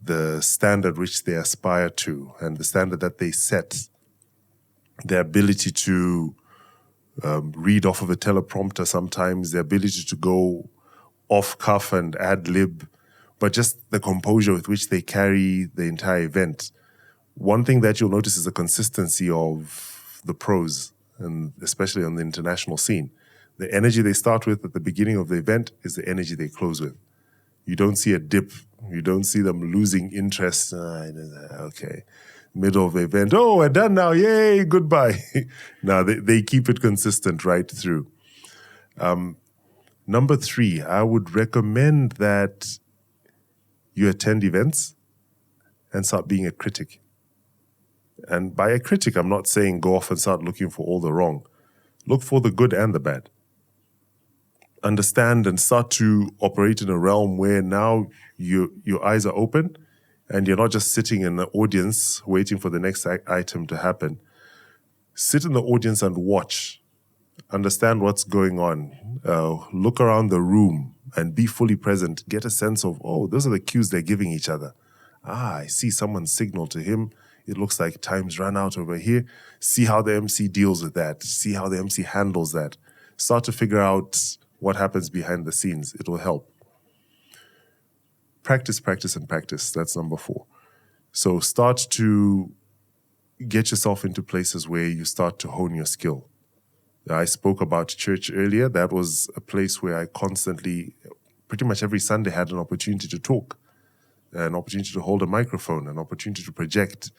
the standard which they aspire to and the standard that they set. Their ability to read off of a teleprompter sometimes, their ability to go off cuff and ad lib, but just the composure with which they carry the entire event. One thing that you'll notice is the consistency of the pros, and especially on the international scene. The energy they start with at the beginning of the event is the energy they close with. You don't see a dip. You don't see them losing interest. Okay. Middle of the event, we're done now, yay, goodbye. Now, they keep it consistent right through. Number 3, I would recommend that you attend events and start being a critic. And by a critic, I'm not saying go off and start looking for all the wrong. Look for the good and the bad. Understand and start to operate in a realm where now your eyes are open and you're not just sitting in the audience waiting for the next item to happen. Sit in the audience and watch. Understand what's going on. Look around the room and be fully present. Get a sense of, those are the cues they're giving each other. I see someone signal to him. It looks like time's run out over here. See how the MC deals with that. See how the MC handles that. Start to figure out what happens behind the scenes. It will help. Practice, practice, and practice. That's number 4. So start to get yourself into places where you start to hone your skill. I spoke about church earlier. That was a place where I constantly, pretty much every Sunday, had an opportunity to talk, an opportunity to hold a microphone, an opportunity to project.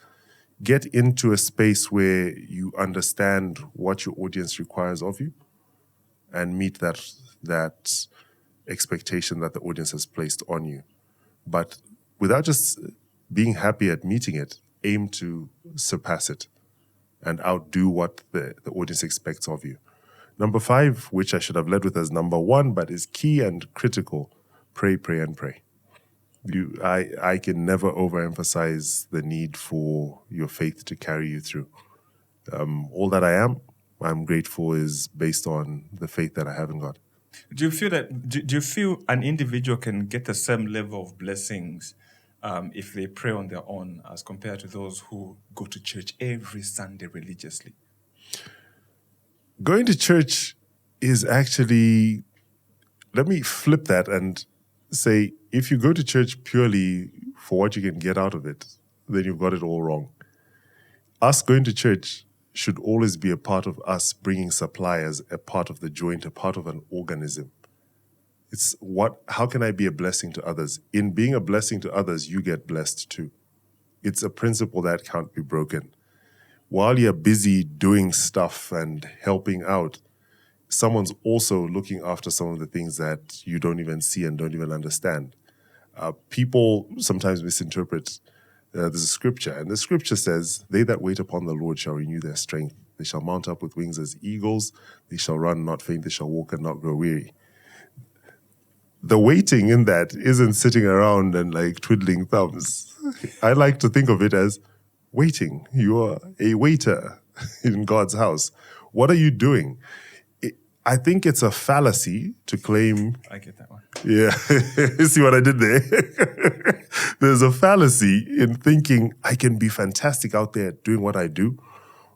Get into a space where you understand what your audience requires of you and meet that expectation that the audience has placed on you. But without just being happy at meeting it, aim to surpass it and outdo what the audience expects of you. Number 5, which I should have led with as number 1, but is key and critical, pray, pray, and pray. I can never overemphasize the need for your faith to carry you through. All that I'm grateful is based on the faith that I have in God. Do you feel an individual can get the same level of blessings if they pray on their own as compared to those who go to church every Sunday religiously? Going to church is actually, let me flip that and say, if you go to church purely for what you can get out of it, then you've got it all wrong. Us going to church should always be a part of us bringing supply as a part of the joint, a part of an organism. It's how can I be a blessing to others? In being a blessing to others, you get blessed too. It's a principle that can't be broken. While you're busy doing stuff and helping out, someone's also looking after some of the things that you don't even see and don't even understand. People sometimes misinterpret. There's a scripture, and the scripture says, "They that wait upon the Lord shall renew their strength. They shall mount up with wings as eagles. They shall run, not faint. They shall walk and not grow weary." The waiting in that isn't sitting around and like twiddling thumbs. I like to think of it as waiting. You are a waiter in God's house. What are you doing? I think it's a fallacy to claim... I get that one. Yeah. See what I did there? There's a fallacy in thinking I can be fantastic out there doing what I do,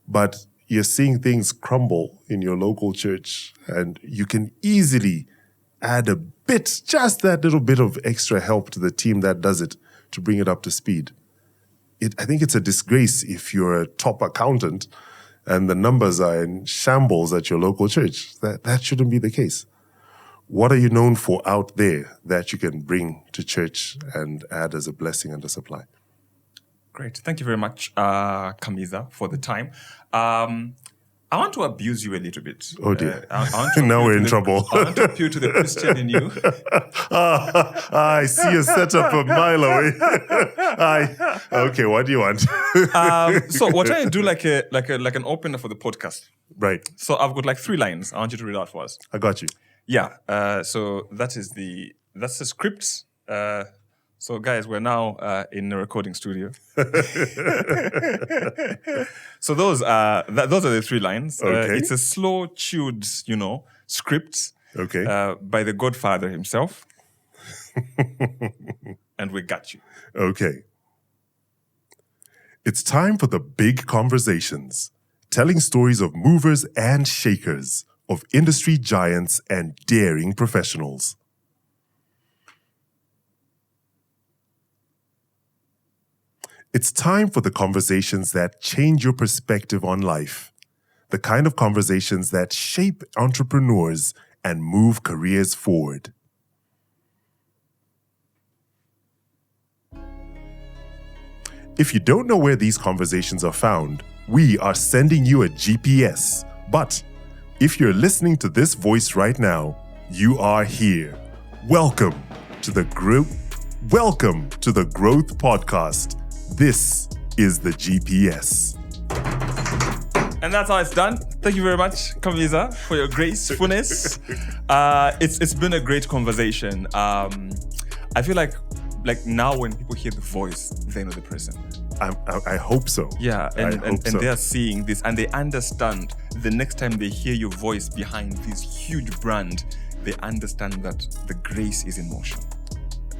but you're seeing things crumble in your local church, and you can easily add a bit, just that little bit of extra help to the team that does it to bring it up to speed. I think it's a disgrace if you're a top accountant and the numbers are in shambles at your local church. That shouldn't be the case. What are you known for out there that you can bring to church and add as a blessing and a supply? Great. Thank you very much, Kamiza, for the time. I want to abuse you a little bit. Oh dear. I want to Now we're in trouble. I want to appeal to the Christian in you. I see a setup a mile away. Okay, what do you want? So we're trying to do like an opener for the podcast. Right. So I've got like 3 lines. I want you to read out for us. I got you. Yeah. So that's the script. So guys, we're now in a recording studio. So those are the 3 lines. Okay. It's a slow, chewed, script. Okay. By the Godfather himself. And we got you. Okay. It's time for the big conversations, telling stories of movers and shakers, of industry giants and daring professionals. It's time for the conversations that change your perspective on life, the kind of conversations that shape entrepreneurs and move careers forward. If you don't know where these conversations are found, we are sending you a GPS. But if you're listening to this voice right now, you are here. Welcome to the Growth Podcast. This is the GPS. And that's how it's done. Thank you very much, Kamiza, for your gracefulness. It's been a great conversation. I feel like now when people hear the voice, they know the person. I hope so. Yeah, and so. they are seeing this and they understand the next time they hear your voice behind this huge brand, they understand that the grace is in motion.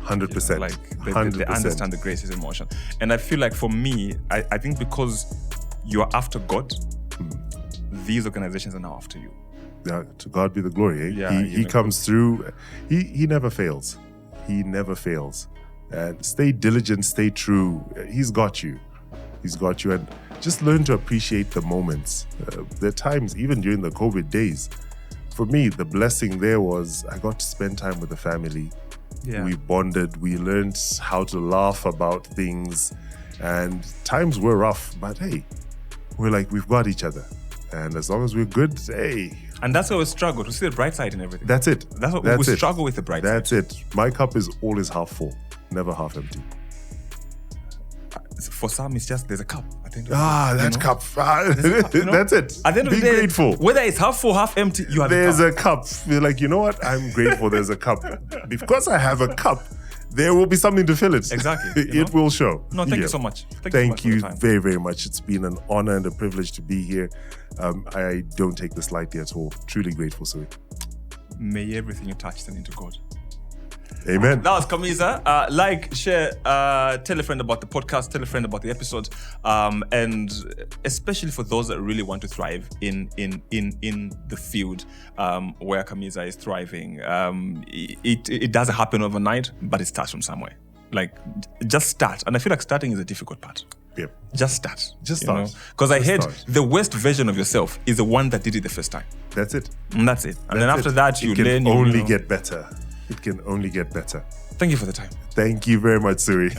100%. They understand the grace is in motion. And I feel like for me, I think because you are after God, these organizations are now after you. Yeah, to God be the glory. Eh? Yeah, he comes through. He never fails. He never fails. And stay diligent, stay true. He's got you. He's got you. And just learn to appreciate the moments. There are times, even during the COVID days, for me, the blessing there was I got to spend time with the family. Yeah. We bonded. We learned how to laugh about things. And times were rough, but hey, we've got each other. And as long as we're good, hey. And that's where we struggle, to see the bright side in everything. That's it. That's what we struggle with, the bright side. That's it. My cup is always half full, never half empty. For some, it's just there's a cup. At the end of That cup. That's it. At the end of Be the day, grateful. Whether it's half full, half empty, you have There's a cup. a cup. You're like, you know what? I'm grateful there's a cup. Because I have a cup, there will be something to fill it. Exactly. It will show. No, thank you so much. Thank you for the time. very, very much. It's been an honor and a privilege to be here. I don't take this lightly at all. Truly grateful, Sui. May everything you touch turn into God. Amen. That was Kamiza. Like, share, tell a friend about the podcast, tell a friend about the episode, and especially for those that really want to thrive in the field where Kamiza is thriving. It doesn't happen overnight, but it starts from somewhere. Like, just start. And I feel like starting is a difficult part. Yep. Just start. Just start. Because I Just heard start. the worst version of yourself is the one that did it the first time. That's it. And that's it. And then That's after it. that, you it can learn. you only know. get better. It can only get better. Thank you for the time. Thank you very much, Suri.